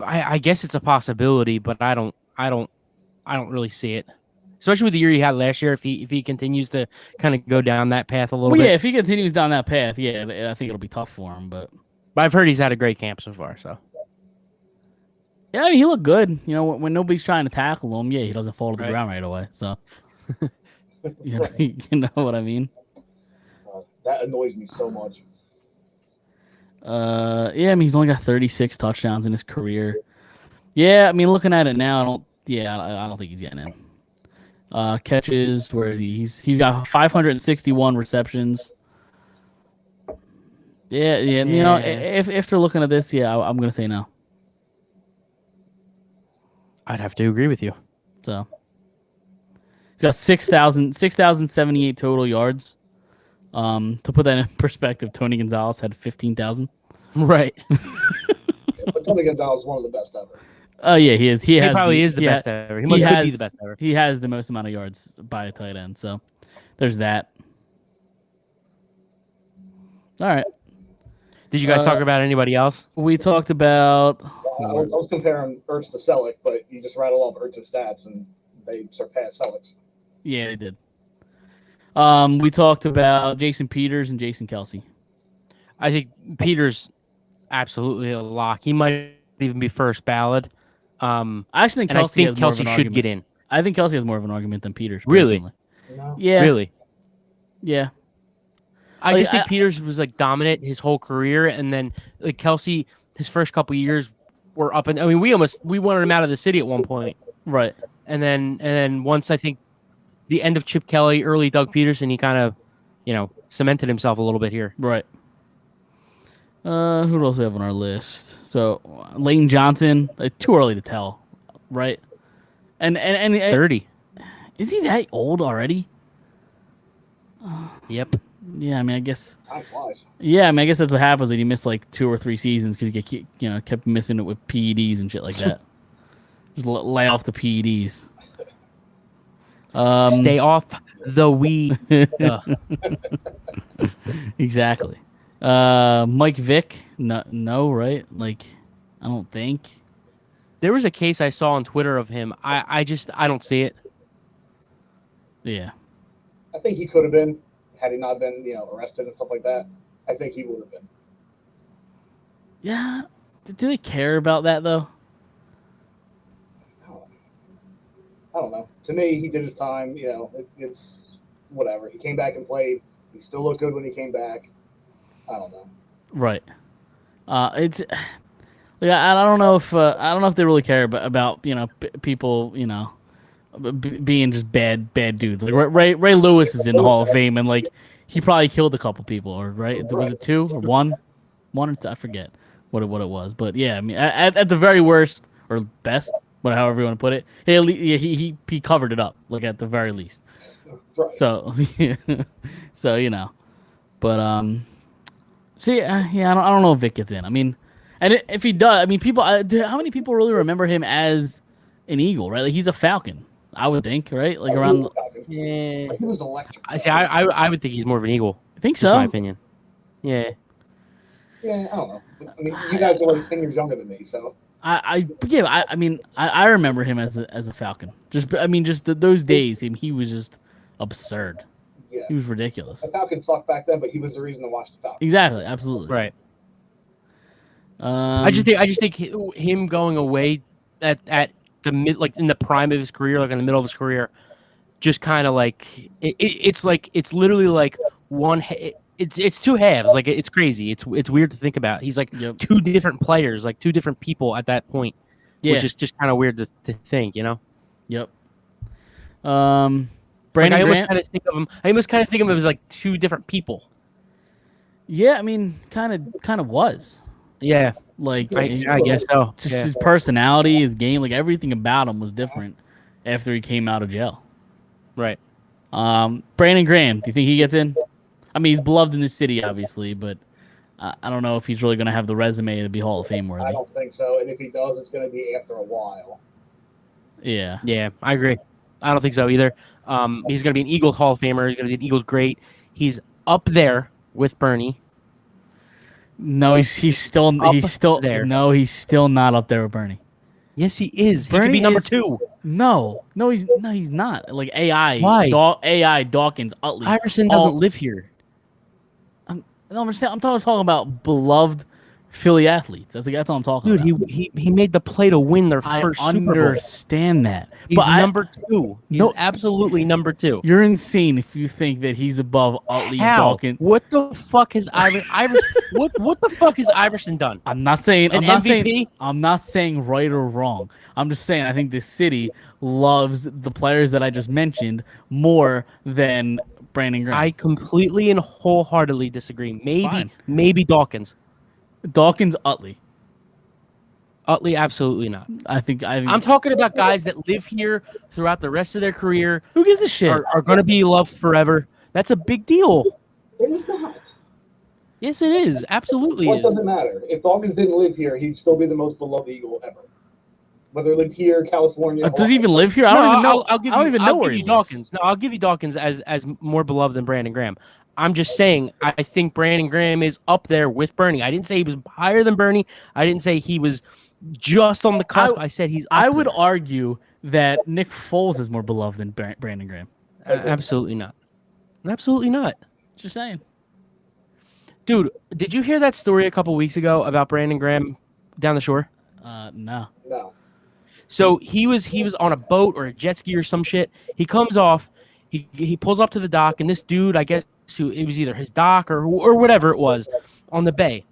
I guess it's a possibility, but I don't really see it. Especially with the year he had last year, if he continues to kind of go down that path a little bit. Yeah, if he continues down that path, yeah, I think it'll be tough for him. But I've heard he's had a great camp so far. So yeah, I mean, he looked good. When nobody's trying to tackle him, yeah, he doesn't fall to the ground right away. So you know what I mean. That annoys me so much. Yeah, I mean, he's only got 36 touchdowns in his career. Yeah, I mean, looking at it now, I don't think he's getting in. Catches, where is he? He's got 561 receptions. Yeah. If they're looking at this, I'm gonna say no. I'd have to agree with you. So he's got 6,078 total yards. To put that in perspective, Tony Gonzalez had 15,000. Right. But Tony Gonzalez is one of the best ever. Oh yeah, he is. He probably is the best ever. He could be the best ever. He has the most amount of yards by a tight end. So there's that. All right. Did you guys talk about anybody else? We talked about. I was comparing Ertz to Selleck, but you just rattle off Ertz's stats and they surpass Selleck's. Yeah, they did. We talked about Jason Peters and Jason Kelsey. I think Peters absolutely a lock. He might even be first ballot. I actually think Kelsey should get in. I think Kelsey has more of an argument than Peters. Really? No. Yeah. Really? Yeah. I just think Peters was like dominant his whole career, and then like Kelsey, his first couple years were up, and I mean we wanted him out of the city at one point, right? And then once I think the end of Chip Kelly, early Doug Peterson, he kind of, cemented himself a little bit here. Right. Who else do we have on our list? So Lane Johnson, too early to tell, right? And 30. Is he that old already? Yep. Yeah, I mean, I guess. Time flies. Yeah, I mean, I guess that's what happens when you miss like 2 or 3 seasons because kept missing it with PEDs and shit like that. Just lay off the PEDs. Stay off the weed. Exactly. Mike Vick, no, right? Like, I don't think. There was a case I saw on Twitter of him. I don't see it. Yeah. I think he could have been had he not been, arrested and stuff like that. I think he would have been. Yeah. Do they care about that though? I don't know. To me, he did his time. It's whatever. He came back and played. He still looked good when he came back. I don't know. Right. It's like I don't know if they really care about people being just bad dudes. Like Ray Lewis is in the Hall of Fame and like he probably killed a couple people, or right? Was it 2 or 1? 1 or 2? I forget what it was, but yeah, I mean at the very worst or best, however you want to put it, he covered it up like at the very least. Right. So but see, I don't know if Vic gets in. I mean, and if he does, I mean, how many people really remember him as an Eagle, right? Like he's a Falcon, I would think, right? Like around. Yeah. He was electric. I see. I would think he's more of an Eagle. I think That's my so. opinion. Yeah. Yeah, I don't know. I mean, you guys are like 10 years younger than me, so. I remember him as a Falcon. Just those days, he was just absurd. Yeah. He was ridiculous. The Falcons sucked back then, but he was the reason to watch the Falcons. Exactly, absolutely. Right. I just think him going away at the mid, like in the prime of his career, like in the middle of his career, just kind of like it's literally like one. It's 2 halves. Like it's crazy. It's weird to think about. He's like 2 different players, like 2 different people at that point, which is just kind of weird to think, Yep. I Brandon almost Grant. kind of think of him. I almost kind of think of him as like 2 different people. Yeah, I mean, kind of was. Yeah, Like I guess so. just Yeah. his personality, his game, like everything about him was different after he came out of jail. Right. Brandon Graham, do you think he gets in? I mean, he's beloved in the city, obviously, but I don't know if he's really going to have the resume to be Hall of Fame worthy. I don't think so. And if he does, it's going to be after a while. Yeah. Yeah, I agree. I don't think so either. He's going to be an Eagles Hall of Famer. He's going to be an Eagles great. He's up there with Bernie. No, he's still there. No, he's still not up there with Bernie. Yes, he is. He could Bernie be number is- 2. No, he's not. Like AI, Why? AI, Dawkins, Utley. Iverson doesn't live here. No, I'm talking about beloved Philly athletes. That's all I'm talking Dude, about. he made the play to win their I first Super Bowl. understand that, He's but number 2. He's No. absolutely number 2. you're insane if you think that he's above Utley, How? Dawkins. What the fuck has Iverson? What the fuck has Iverson done? I'm not saying An I'm MVP? not saying right or wrong. I'm just saying I think this city loves the players that I just mentioned more than Brandon Graham. I completely and wholeheartedly disagree. Fine. Maybe Dawkins. Dawkins, Utley. Utley, absolutely not. I think I'm talking about guys that live here throughout the rest of their career, who gives a shit? are going to be loved forever. That's a big deal. It is not. Yes, it is. Absolutely What is. does it matter? If Dawkins didn't live here, he'd still be the most beloved Eagle ever. Whether he lived here, California. Does he even live here? I No, don't even know. I'll give I don't even know I'll where give he you lives. Dawkins. No, I'll give you Dawkins as more beloved than Brandon Graham. I'm just saying I think Brandon Graham is up there with Bernie. I didn't say he was higher than Bernie. I didn't say he was just on the cusp. I said he's up I would there. argue that Nick Foles is more beloved than Brandon Graham. Absolutely not. Absolutely not. Just saying. Dude, did you hear that story a couple weeks ago about Brandon Graham down the shore? No. No. So he was on a boat or a jet ski or some shit. He comes off, he pulls up to the dock, and this dude, I guess who it was either his dock or whatever it was, on the bay.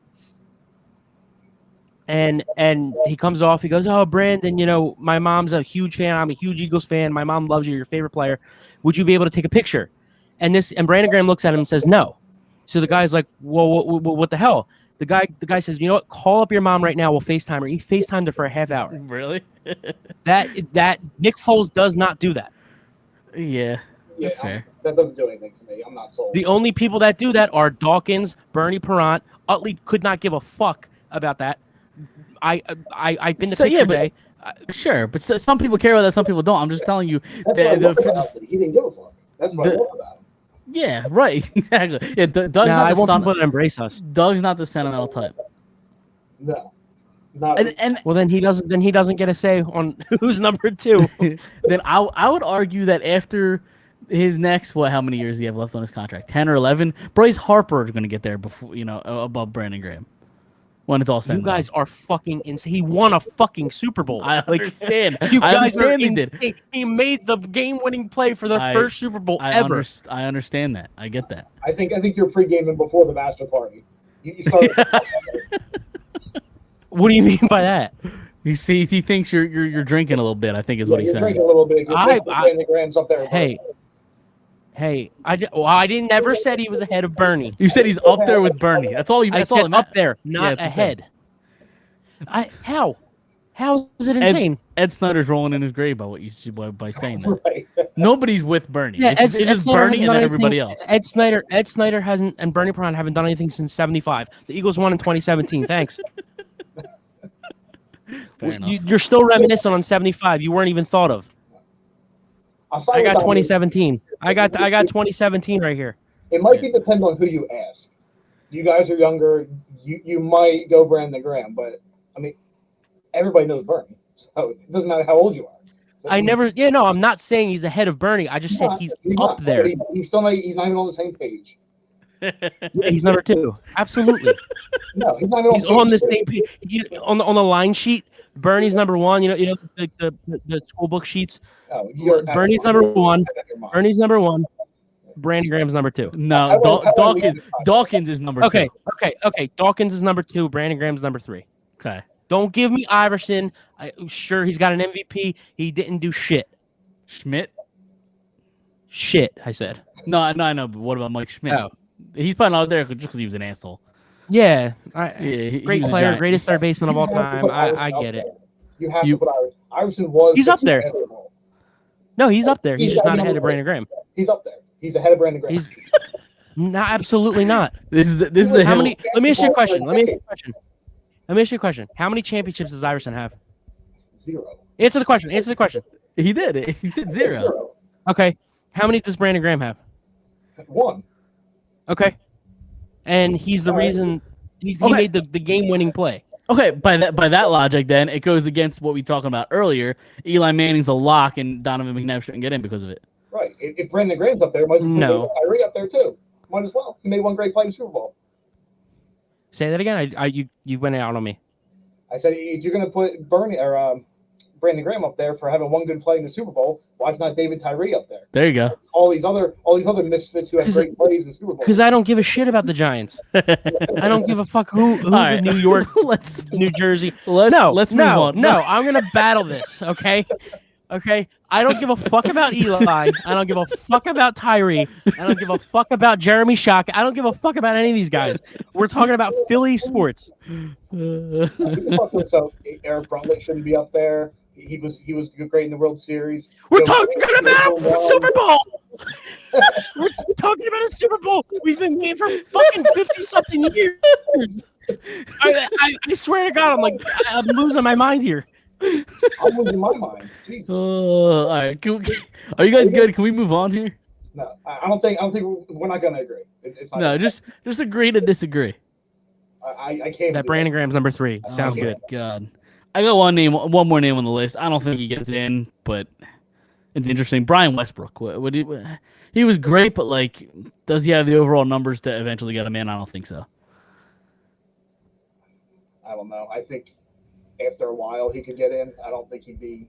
And he comes off, he goes, "Oh, Brandon, my mom's a huge fan. I'm a huge Eagles fan. My mom loves you, your favorite player. Would you be able to take a picture?" And Brandon Graham looks at him and says, "No." So the guy's like, "Well, what the hell?" The guy says, "You know what? Call up your mom right now. We'll FaceTime her." He FaceTimed her for a half hour. Really? That Nick Foles does not do that. Yeah. That's fair. That doesn't do anything for me. I'm not sold. The only people that do that are Dawkins, Bernie Perrant. Utley could not give a fuck about that. I've been to So, picture yeah, but- day. Sure, but some people care about that, some people don't. I'm just telling you. That's what I The, love about it. He didn't give a fuck. That's what I love about him. yeah, right. Exactly. Yeah, Doug's Nah, not I the want people to embrace us. Doug's not the sentimental type. No. Not And Well, then he doesn't get a say on who's number 2. then I would argue that after his next how many years do you have left on his contract? 10 or 11. Bryce Harper is going to get there before above Brandon Graham when it's all said. You and done. guys are fucking insane. He won a fucking Super Bowl. I understand. You I guys are understand he did. insane. He made the game-winning play for the first Super Bowl ever. I understand that. I get that. I think you're pre-gaming before the master party. You started. What do you mean by that? He thinks you're drinking a little bit. I think is what he's you're saying. drinking a little bit. Brandon Graham's up there. Hey, I didn't never said he was ahead of Bernie. You said he's up there with Bernie. That's all you. I That's all said that matters. up there, not that's ahead. How? How is it insane? Ed Snyder's rolling in his grave by saying that. Right. Nobody's with Bernie. Yeah, it's just Snyder Bernie hasn't and done then anything- everybody else. Ed Snyder hasn't, and Bernie Perrant haven't done anything since '75. The Eagles won in 2017. Thanks. Fair enough. You're still reminiscent on '75. You weren't even thought of. I'll I got with 2017. I got 2017 right here. It might depend on who you ask. You guys are younger. You might go Brandon Graham, but I mean, everybody knows Bernie, so it doesn't matter how old you are. So I'm not saying he's ahead of Bernie. I just said he's not, up there. He's still not. He's not even on the same page. Yeah, he's number 2. Absolutely. No, he's not even. He's on the same page. On the line sheet, Bernie's number 1. The school book sheets. No, Bernie's number 1. Bernie's number 1. Brandon Graham's number 2. No, Dawkins is number 2. Okay. Dawkins is number 2. Brandon Graham's number 3. Okay. Don't give me Iverson. Sure, he's got an MVP. He didn't do shit. Schmidt? Shit, I said. No, I know. But what about Mike Schmidt? Oh. He's probably not there just because he was an asshole. Yeah. He Great was a player, giant. greatest third baseman of all time. I get it. You have to put Iverson. Iverson was. He's up there. He's No, he's up there. He's just not ahead of Brandon Graham. up there. He's ahead of Brandon Graham. He's not absolutely not. This is a How hill. many? Let me ask you a question. Let me ask you a question. How many championships does Iverson have? 0. Answer the question. He did it. He said 0. Okay. How many does Brandon Graham have? 1. Okay. And he's the reason he made the game-winning play. Okay, by that logic, then it goes against what we were talking about earlier. Eli Manning's a lock, and Donovan McNabb shouldn't get in because of it. Right. If Brandon Graham's up there, might as well No. put Kyrie up there too. Might as well. He made one great play in the Super Bowl. Say that again. You went out on me. I said if you're going to put Brandon Graham up there for having one good play in the Super Bowl, why is not David Tyree up there? There you go. All these other misfits who have great plays in the Super Bowl. Because I don't give a shit about the Giants. I don't give a fuck who right. the New York, New Jersey. Let's move on. No, I'm gonna battle this. Okay. I don't give a fuck about Eli. I don't give a fuck about Tyree. I don't give a fuck about Jeremy Shock. I don't give a fuck about any of these guys. We're talking about Philly sports. So Eric Brumlett shouldn't be up there. He was great in the World Series. We're talking about a Super Bowl. We're talking about a Super Bowl. We've been waiting for fucking 50-something years. I swear to God, I'm losing my mind here. I'm losing my mind. Jeez. All right. Are you guys good? Can we move on here? No, I don't think we're not gonna agree. It's not No, just agree to disagree. I can't. That Brandon Graham's number 3. Sounds Oh, good. God, I got one more name on the list. I don't think he gets in, but it's interesting. Brian Westbrook. He was great, but does he have the overall numbers to eventually get him in? I don't think so. I don't know. I think after a while he could get in. I don't think he'd be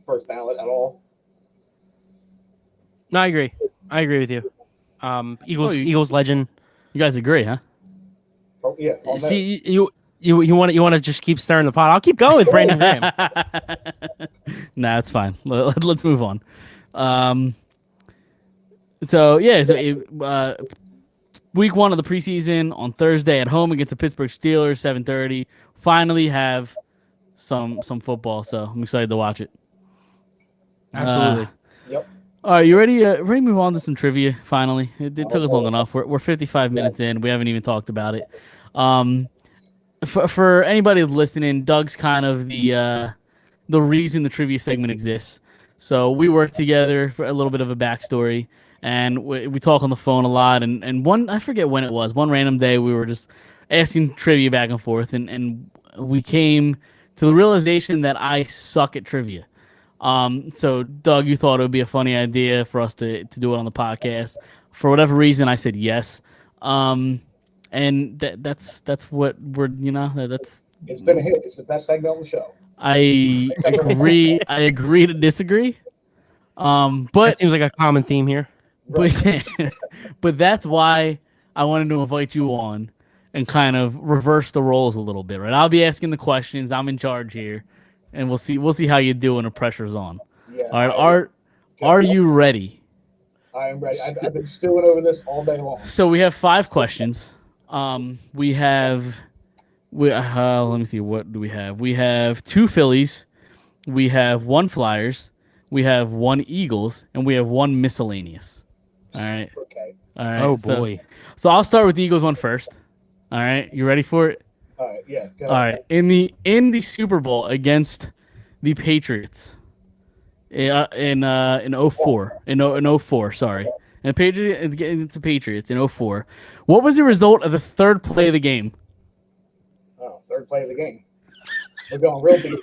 first ballot at all. No, I agree. I agree with you. Eagles legend. You guys agree, huh? Oh, yeah. See, you want to just keep stirring the pot. I'll keep going with Brandon Graham. Nah, it's fine. Let's move on. Week 1 of the preseason on Thursday at home against the Pittsburgh Steelers, 7:30. Finally have some football, so I'm excited to watch it. Absolutely. Yep. All right, you ready? Ready to move on to some trivia? Finally, it took us long enough. We're 55 minutes in. We haven't even talked about it. For anybody listening, Doug's kind of the reason the trivia segment exists. So we work together for a little bit of a backstory, and we talk on the phone a lot. And one, I forget when it was, one random day we were just asking trivia back and forth, and we came to the realization that I suck at trivia. So Doug, you thought it would be a funny idea for us to do it on the podcast. For whatever reason, I said yes. And that's what we're, that's. It's been a hit. It's the best segment on the show. I agree. I agree to disagree. That But seems like a common theme here. but that's why I wanted to invite you on and kind of reverse the roles a little bit, right? I'll be asking the questions. I'm in charge here, and we'll see how you do when the pressure's on. Yeah. All right, are you ready? I am ready. I've been stewing over this all day long. So we have 5 questions. We have let me see, what do we have? We have 2 Phillies, we have 1 Flyers, we have 1 Eagles, and we have 1 miscellaneous. All right. Okay. All right. Oh so, boy. So I'll start with the Eagles one first. All right. You ready for it? All right. Yeah. Go All right. In the Super Bowl against the Patriots in 04. In 04, sorry. And the Patriots against the Patriots in 04. What was the result of the third play of the game? Oh, third play of the game. We're going real deep.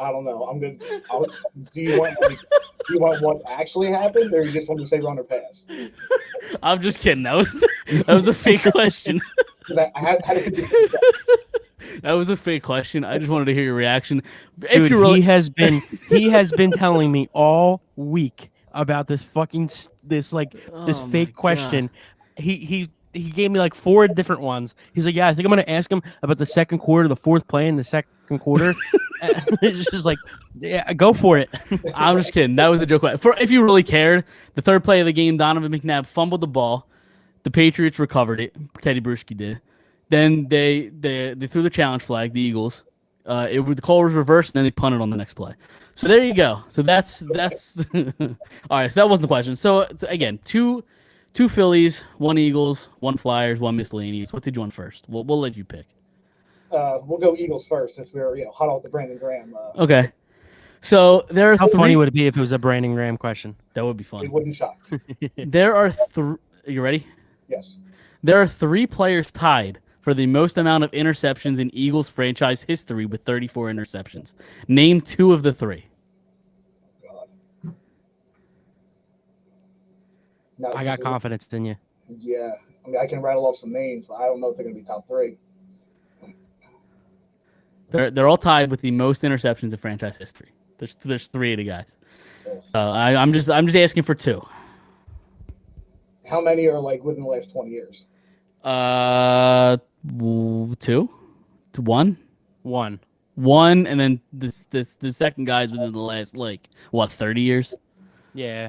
I don't know. I'm good. Do you want what actually happened, or you just want to say run or pass? I'm just kidding. That was a fake question. I had to think this through. That was a fake question. I just wanted to hear your reaction. Dude, he has been telling me all week about this fucking this fake question. He gave me like 4 different ones. He's like, yeah, I think I'm gonna ask him about the second quarter, the 4th play in the second quarter. It's just like, yeah, go for it. I'm just kidding. That was a joke. If you really cared, the third play of the game, Donovan McNabb fumbled the ball. The Patriots recovered it. Teddy Bruschi did. Then they threw the challenge flag. The Eagles. The call was reversed, and then they punted on the next play. So there you go. So that's all right. So that wasn't the question. So again, two Phillies, 1 Eagles, 1 Flyers, 1 miscellaneous. What did you want first? We'll let you pick. We'll go Eagles first since we're hot off the Brandon Graham. Okay. So there are How 3. funny would it be if it was a Brandon Graham question? That would be fun. It wouldn't shock. There are you ready? Yes. There are 3 players tied for the most amount of interceptions in Eagles franchise history with 34 interceptions. Name 2 of the 3. God. Now, I got confidence in you. Yeah. I mean, I can rattle off some names, but I don't know if they're going to be top 3. They're all tied with the most interceptions in franchise history. There's 3 of the guys. So I'm just asking for 2. How many are like within the last 20 years? 2 to 1. 1, and then the second guy's within the last 30 years. Yeah.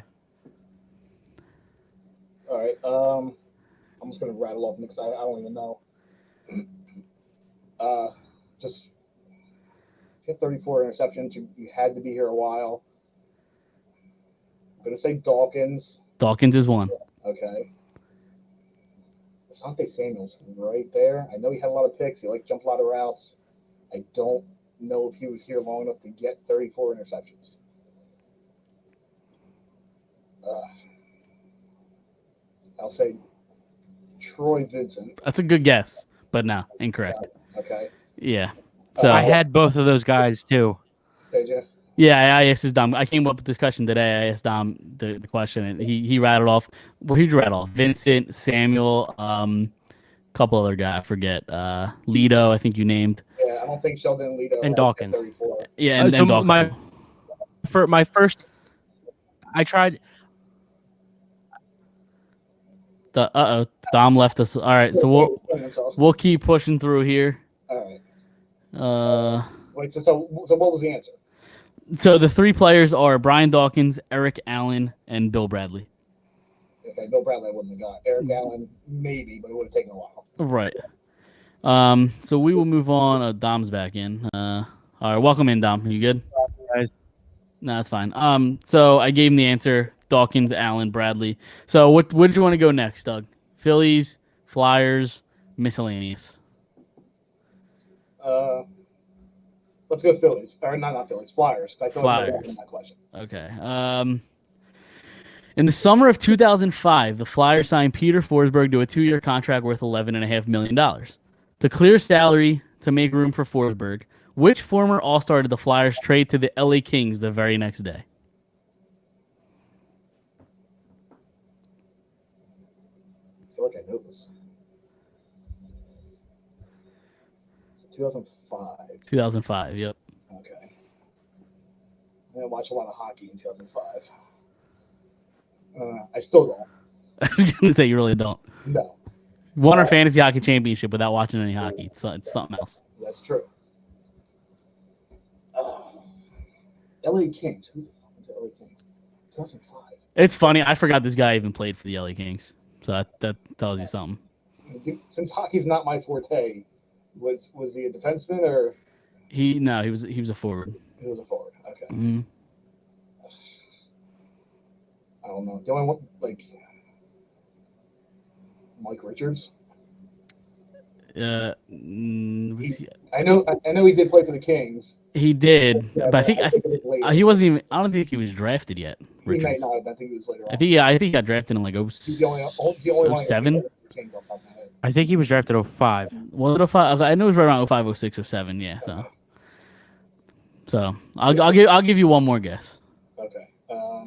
All right. I'm just gonna rattle off because I don't even know. Just get 34 interceptions. You had to be here a while. I'm gonna say Dawkins. Dawkins is 1. Okay. Asante Samuel's right there. I know he had a lot of picks. He jumped a lot of routes. I don't know if he was here long enough to get 34 interceptions. I'll say Troy Vincent. That's a good guess, but no, incorrect. Okay. Yeah. So I had both of those guys too. Did you? yeah, I asked Dom. I came up with this question today. I asked Dom the question, and he rattled off. Well, who'd you rattle off? Vincent, Samuel, couple other guy. I forget. Lido, I think you named. Yeah, I don't think Sheldon Lido And Dawkins. 34. Yeah, and So Dawkins. my first, I tried. Dom left us. All right, so we'll keep pushing through here. All right. Wait. So what was the answer? So the 3 players are Brian Dawkins, Eric Allen, and Bill Bradley. Okay, Bill Bradley I wouldn't have got. Eric Allen maybe, but it would have taken a while. Right. So we will move on. Dom's back in. All right, welcome in, Dom. You good? guys. No, that's fine. So I gave him the answer: Dawkins, Allen, Bradley. So what did you want to go next, Doug? Phillies, Flyers, miscellaneous. Let's go Phillies. Or not Phillies, Flyers. I thought Flyers. that was my question. Okay. In the summer of 2005, the Flyers signed Peter Forsberg to a 2-year contract worth $11.5 million. To clear salary to make room for Forsberg, which former All-Star did the Flyers trade to the LA Kings the very next day? I feel like I know this. 2005. 2005, yep. Okay. I didn't watch a lot of hockey in 2005. I still don't. I was going to say you really don't. No, Won our fantasy hockey championship without watching any hockey. It's something else. that's true. LA Kings. Who the fuck was the LA Kings? 2005. It's funny. I forgot this guy even played for the LA Kings. So that tells you something. Since hockey's not my forte, was he a defenseman or He was a forward. he was a forward? Okay. Mhm. I don't know. The only one, like Mike Richards. Was I know he did play for the Kings. he did, Yeah, but I think it was later. he wasn't even. I don't think he was drafted yet. He may Richards. not have. I think he was later on. I think he got drafted in like He's the only one. 07? The Kings off the top of my head. I think he was drafted 05. Was it 05? I know it was right around 05, 06, 07. Yeah. So I'll give you one more guess Okay.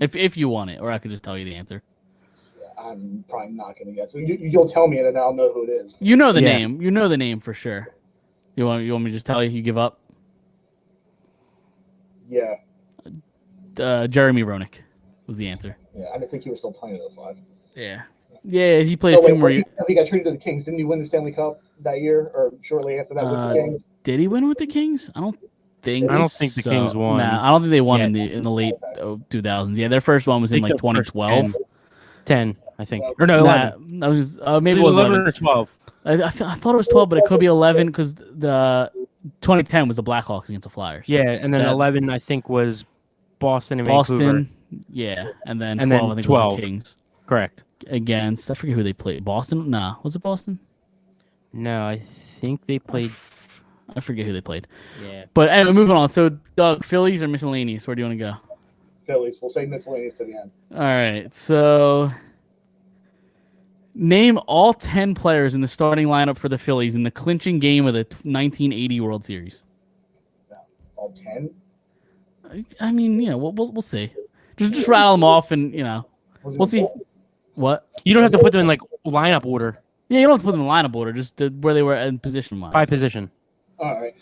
if you want it, or I could just tell you the answer. I'm probably not going to guess. So you'll tell me, and then I'll know who it is. You know the Yeah. name. You know the name for sure. You want me to just tell you? You give up? Yeah. Jeremy Roenick was the answer. Yeah. I didn't think he was still playing at 05. Yeah. Yeah, he played Oh, a few wait, more he years. got traded to the Kings. Didn't he win the Stanley Cup that year, or shortly after that with the Kings? Did he win with the Kings? I don't think. I don't think the so. Kings won. Nah, I don't think they won Yeah. in the late 2000s. Yeah, their first one was I in think like the first 2012. 10, I think. Or no, 11. Nah, that was just, maybe it was 11 11. or 12. I thought it was 12, but it could be 11 because the 2010 was the Blackhawks against the Flyers. Yeah, and then That- 11, I think, was Boston and Vancouver. Boston. Yeah, and then And 12 then I think 12. was the Kings Correct. against. I forget who they played. Boston? Nah, was it Boston? No, I think they played. I forget who they played. Yeah. But anyway, moving on. So, Doug, Phillies or miscellaneous? Where do you want to go? Phillies. We'll say miscellaneous to the end. All right. So, name all 10 players in the starting lineup for the Phillies in the clinching game of the 1980 World Series. All 10. I mean, we'll see. Just rattle them off, and we'll see. What? You don't have to put them in like lineup order Yeah, you don't have to put them in lineup order. Just where they were in position wise. by position. All right.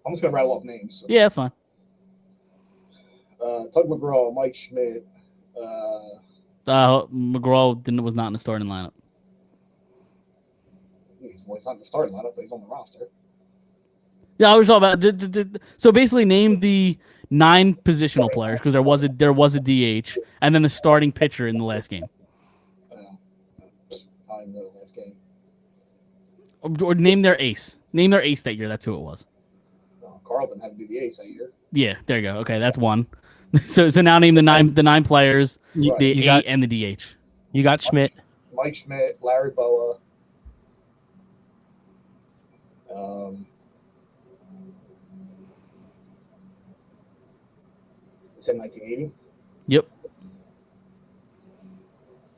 I'm just gonna rattle off names. Yeah, that's fine. Tug McGraw, Mike Schmidt. McGraw was not in the starting lineup. He's not in the starting lineup, but he's on the roster. Yeah, I was talking about. So basically, name the 9 positional players because there was a DH, and then the starting pitcher in the last game. I know the last game. Or name their ace. Name their ace that year. That's who it was. Carlton had to be the ace that year. Yeah, there you go. Okay, that's one. So now name the nine players, Right. the You eight got- and the DH. You got Schmidt. Mike Schmidt, Larry Boa. You said 1980. Yep.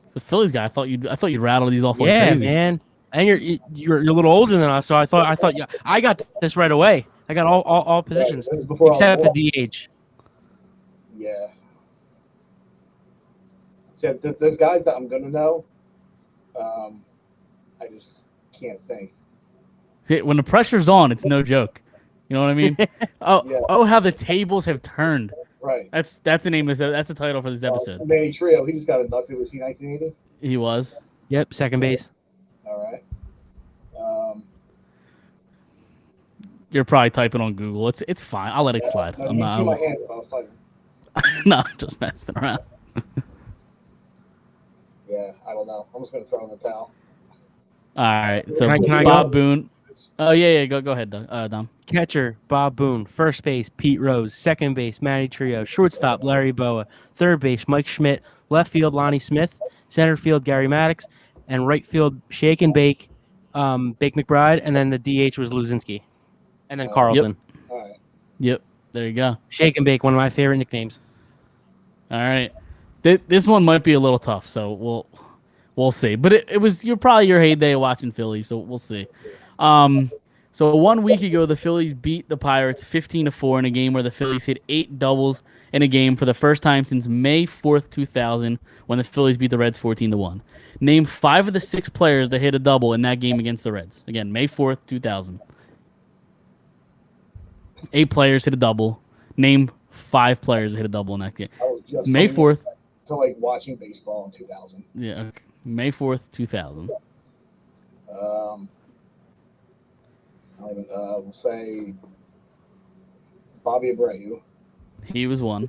It's a Phillies guy. I thought you'd rattle these off like Yeah, crazy. man. And you're a little older than us, so I thought yeah, I got this right away. I got all positions This is before I was except born. the DH. Yeah. So there's guys that I'm gonna know. I just can't think. See, when the pressure's on, it's no joke. You know what I mean? Yeah. Oh, how the tables have turned. Right. That's the name of this. That's the title for this episode. Manny Trio, he just got inducted. Was he 1980? He was. Yep, second base. All right. You're probably typing on Google. It's fine. I'll let it slide. No, I'm you can see my not. hand if I was typing. No, I'm just messing around. Yeah, I don't know. I'm just gonna throw in the towel. All right. So Can I Bob go? Boone. Oh yeah. Go ahead, Dom. Catcher, Bob Boone. First base, Pete Rose. Second base, Manny Trio. Shortstop, Larry Boa. Third base, Mike Schmidt. Left field, Lonnie Smith. Center field, Gary Maddox. And right field, Shake and Bake, Bake McBride. And then the DH was Luzinski. And then Carlton. All right. Yep. There you go. Shake and Bake, one of my favorite nicknames. All right. This one might be a little tough, so we'll see. But it was probably your heyday watching Philly, so we'll see. So 1 week ago, the Phillies beat the Pirates 15-4 in a game where the Phillies hit 8 doubles in a game for the first time since May 4th, 2000, when the Phillies beat the Reds 14-1. Name 5 of the 6 players that hit a double in that game against the Reds. Again, May 4th, 2000. 8 players hit a double. Name 5 players that hit a double in that game. I was just May 4th. to like watching baseball in 2000. Yeah, okay. May 4th, 2000. We'll say Bobby Abreu. He was one.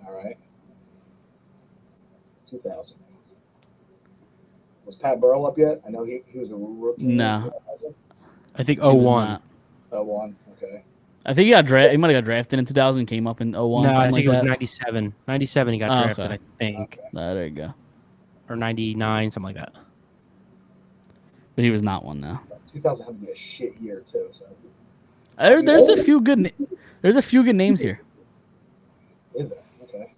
All right. 2000. Was Pat Burrell up yet? I know he was a rookie. No. I think He was 01. not. 01. Okay. I think he might have got drafted in 2000, came up in 01. No, I something think like it was that. 97. 97 he got Oh, drafted, okay. I think. There you go. Or 99, something like that. But he was not one now. 2000 had to be a shit year too. So There's a few good names here. is it? Okay.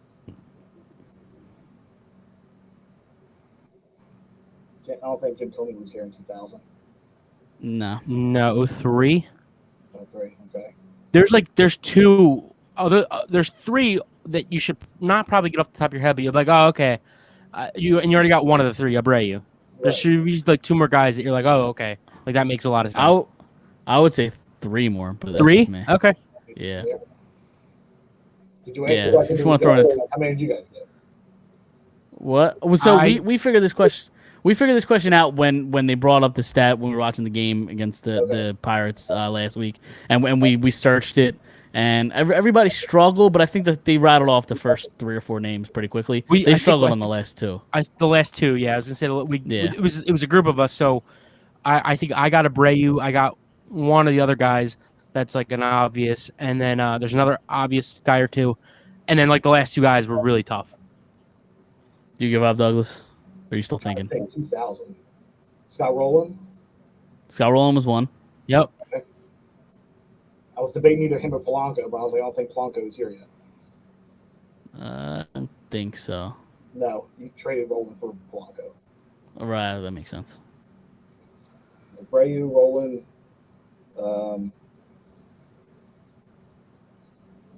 I don't think Jim Tony was here in 2000. No. No, 03. 03. Okay. There's two other there's 3 that you should not probably get off the top of your head, but you're like, oh, okay. You already got one of the 3, Abreu. There Right. should be like 2 more guys that you're like, oh, okay. Like that makes a lot of sense. I would say 3 more. But that's 3? just me. Okay. Yeah. Did you answer Yeah, the question? if you wanna throw it- How many did you guys get? What? Well, so I- we figured this question. We figured this question out when they brought up the stat when we were watching the game against the Pirates last week, and when we searched it, and everybody struggled, but I think that they rattled off the first 3 or 4 names pretty quickly. I They think- struggled on the last 2. The last 2, yeah. I was gonna say Yeah. it was a group of us, so I think I got Abreu, I got one of the other guys that's like an obvious, and then there's another obvious guy or 2, and then like the last 2 guys were really tough. Do you give up, Douglas? Or are you still I thinking? think 2000. Scott Rowland. Scott Rowland was one. Yep. I was debating either him or Polanco, but I was like, I don't think Polanco is here yet. I don't think so. No, you traded Rowland for Polanco. All right, that makes sense. Abreu, Rowland,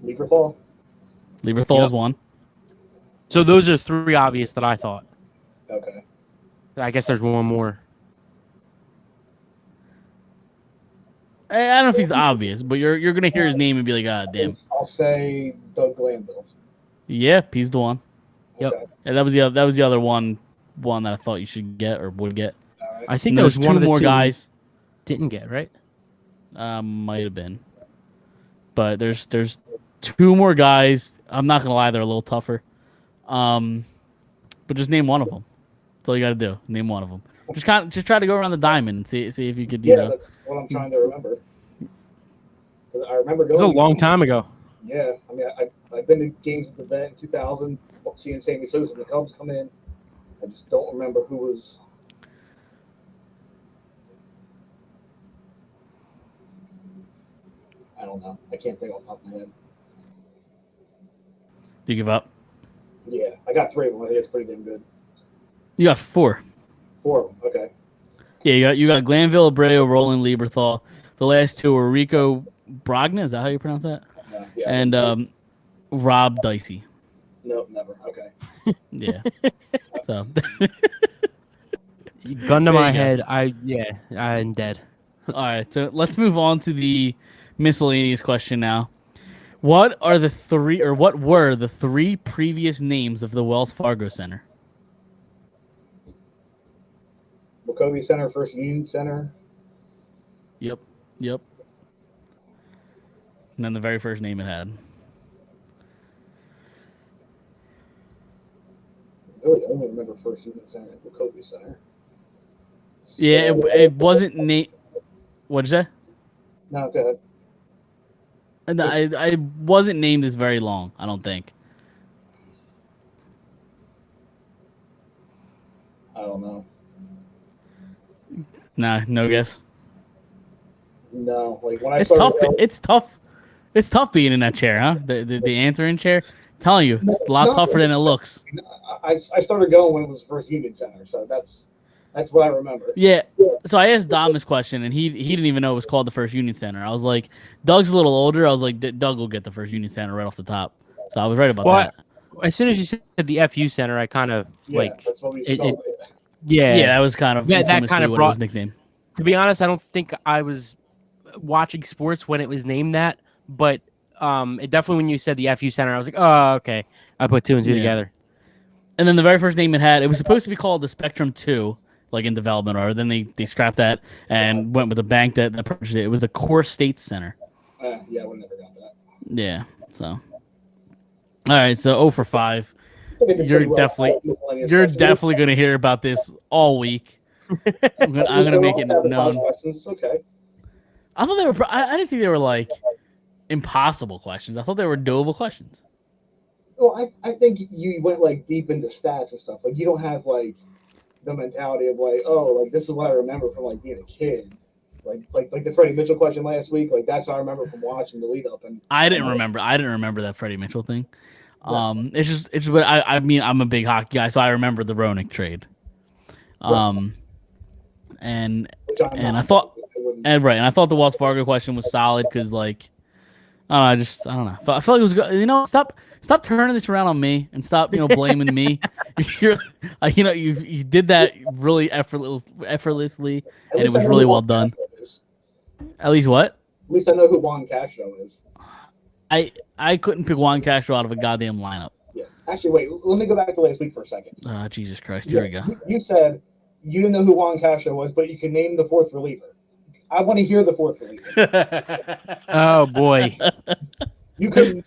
Lieberthal. Lieberthal's one. So those are 3 obvious that I thought. Okay. I guess there's one more. I don't know if he's obvious, but you're gonna hear his name and be like, ah, damn. I'll say Doug Glanville. Yep, he's the one. Yep. Okay. And that was the other one that I thought you should get or would get. All right. I think And there was there's one 2 of the more 2 guys. didn't get, right? Might have been, but there's 2 more guys. I'm not gonna lie, they're a little tougher. But just name one of them. That's all you got to do. Name one of them. Just try to go around the diamond and see if you could, you Yeah, know. that's what I'm trying to remember. 'Cause I remember It was a going. long time ago. Yeah, I mean, I've been to games at the vet in 2000, seeing Sammy Sosa and the Cubs come in. I just don't remember who was. I don't know. I can't think off the top of my head. Do you give up? Yeah, I got 3 of them. I think it's pretty damn good. You got 4. 4 of them. Okay. Yeah, you got Glanville, Abreu, Roland, Lieberthal. The last 2 were Rico Brogna. Is that how you pronounce that? Yeah. And Rob Dicey. No, never. Okay. Yeah. So Gun to There my you go. head, I'm dead. all right, so let's move on to the miscellaneous question now. What were the 3 previous names of the Wells Fargo Center? Wachovia Center, First Union Center. Yep. And then the very first name it had. Really, I only remember First Union Center and Wachovia Center. Yeah, it wasn't named. What'd you say? No, go ahead. And I wasn't named this very long. I don't think. I don't know. Nah, no guess. No, like when I It's started tough. It's tough. It's tough being in that chair, huh? The answering chair. Telling you, it's a lot tougher than it looks. I started going when it was First Union Center, so that's what I remember. Yeah. So I asked Dom this question, and he didn't even know it was called the First Union Center. I was like, Doug's a little older. I was like, Doug will get the First Union Center right off the top. So I was right about that. As soon as you said the FU Center, I kind of like that's what we it- called it. Yeah, that was kind of that infamously kind of what it brought. was nicknamed. To be honest, I don't think I was watching sports when it was named that, but it definitely when you said the FU Center, I was like, oh, okay. I put two and two Yeah. together. And then the very first name it was supposed to be called the Spectrum 2, like in development, or then they scrapped that and went with the bank that purchased it. It was the Core State Center. Yeah, we never got that. Yeah. So. All right. So 0 for 5. I think it's You're pretty well definitely- miscellaneous You're questions. definitely going to hear about this all week. I'm gonna make it known. Questions. Okay. I thought they were. I didn't think they were like impossible questions. I thought they were doable questions. Well, I think you went like deep into stats and stuff. Like you don't have like the mentality of like, oh, like this is what I remember from like being a kid. Like the Freddie Mitchell question last week. Like that's what I remember from watching the lead up. And I didn't remember that Freddie Mitchell thing. It's just what I mean. I'm a big hockey guy, so I remember the Roenick trade. And I thought the Wells Fargo question was solid because like I don't know. I felt like it was good. Stop turning this around on me and stop blaming me. You're you did that really effortlessly and it was really well done. At least what? At least I know who Juan Castro is. I couldn't pick Juan Castro out of a goddamn lineup. Yeah. Actually, wait. Let me go back to last week for a second. Jesus Christ! Here we go. You said you didn't know who Juan Castro was, but you can name the fourth reliever. I want to hear the fourth reliever. Oh boy! You couldn't.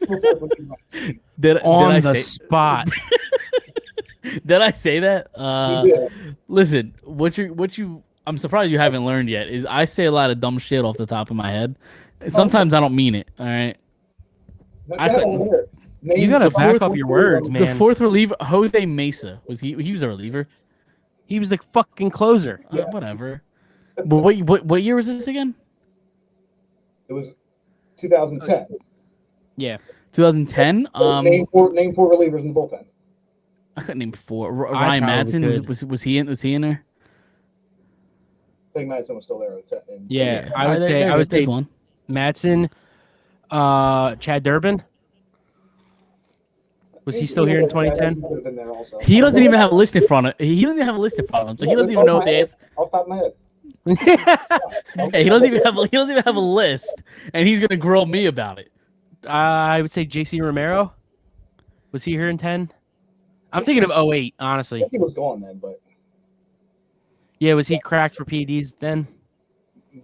Did On I the say, spot. Did I say that? You did. Listen, what you I'm surprised you haven't learned yet is I say a lot of dumb shit off the top of my head. Sometimes I don't mean it. All right. I couldn't. You gotta back up your words, man. The fourth reliever, Jose Mesa, he was a reliever? He was the fucking closer. Yeah. Whatever. But what year was this again? It was 2010. Yeah. 2010. Name four relievers in the bullpen. I couldn't name four. I Ryan probably Madsen could. was he in there? I think Madsen was still there. Yeah, I All would right, say there I it would is. There's say one. Madsen, Chad Durbin. Was he still here in 2010? He doesn't even have a list in front of. He doesn't even have a list in front of him, so he doesn't even know what the answer. Off the top of my head. Hey, he doesn't even have a list, and he's gonna grill me about it. I would say JC Romero. Was he here in 10? I'm thinking of 08, I honestly. think he was gone then, but Yeah, was he cracked for PEDs then?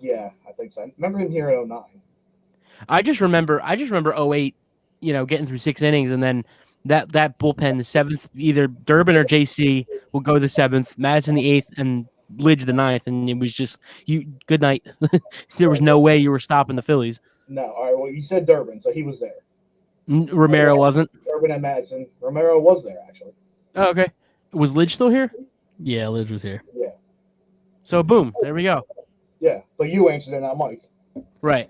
yeah, I think so. I remember him here in 09. I just remember 08, getting through 6 innings, and then that bullpen, the 7th, either Durbin or JC will go the 7th, Madsen the 8th, and Lidge the 9th, and it was just good night. There was no way you were stopping the Phillies. No, all right. Well, you said Durbin, so he was there. Romero wasn't. Durbin and Madsen. Romero was there actually. Oh, okay. Was Lidge still here? Yeah, Lidge was here. Yeah, So boom, there we go. yeah. But you answered it, not Mike, Right.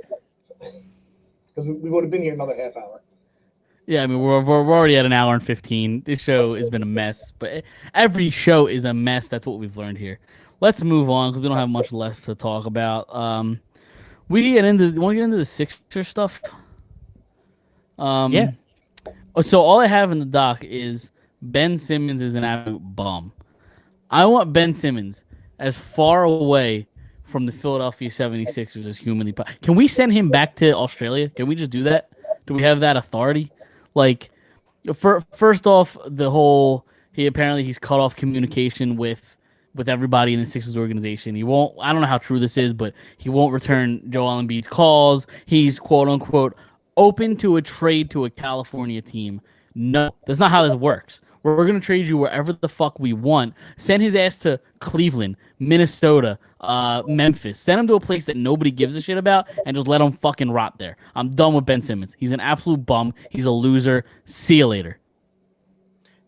because we would have been here another half hour. Yeah, I mean we're already at an hour and 15. This show has been a mess, but every show is a mess. That's what we've learned here. Let's move on because we don't have much left to talk about. Want to get into the Sixer stuff? Yeah. So all I have in the doc is Ben Simmons is an absolute bum. I want Ben Simmons as far away from the Philadelphia 76ers as humanly possible. Can we send him back to Australia? Can we just do that? Do we have that authority? Like, first off, he's cut off communication with everybody in the Sixers organization. He won't. I don't know how true this is, but he won't return Joel Embiid's calls. He's quote unquote open to a trade to a California team. No, that's not how this works. We're going to trade you wherever the fuck we want. Send his ass to Cleveland, Minnesota, Memphis. Send him to a place that nobody gives a shit about and just let him fucking rot there. I'm done with Ben Simmons. He's an absolute bum. He's a loser. See you later.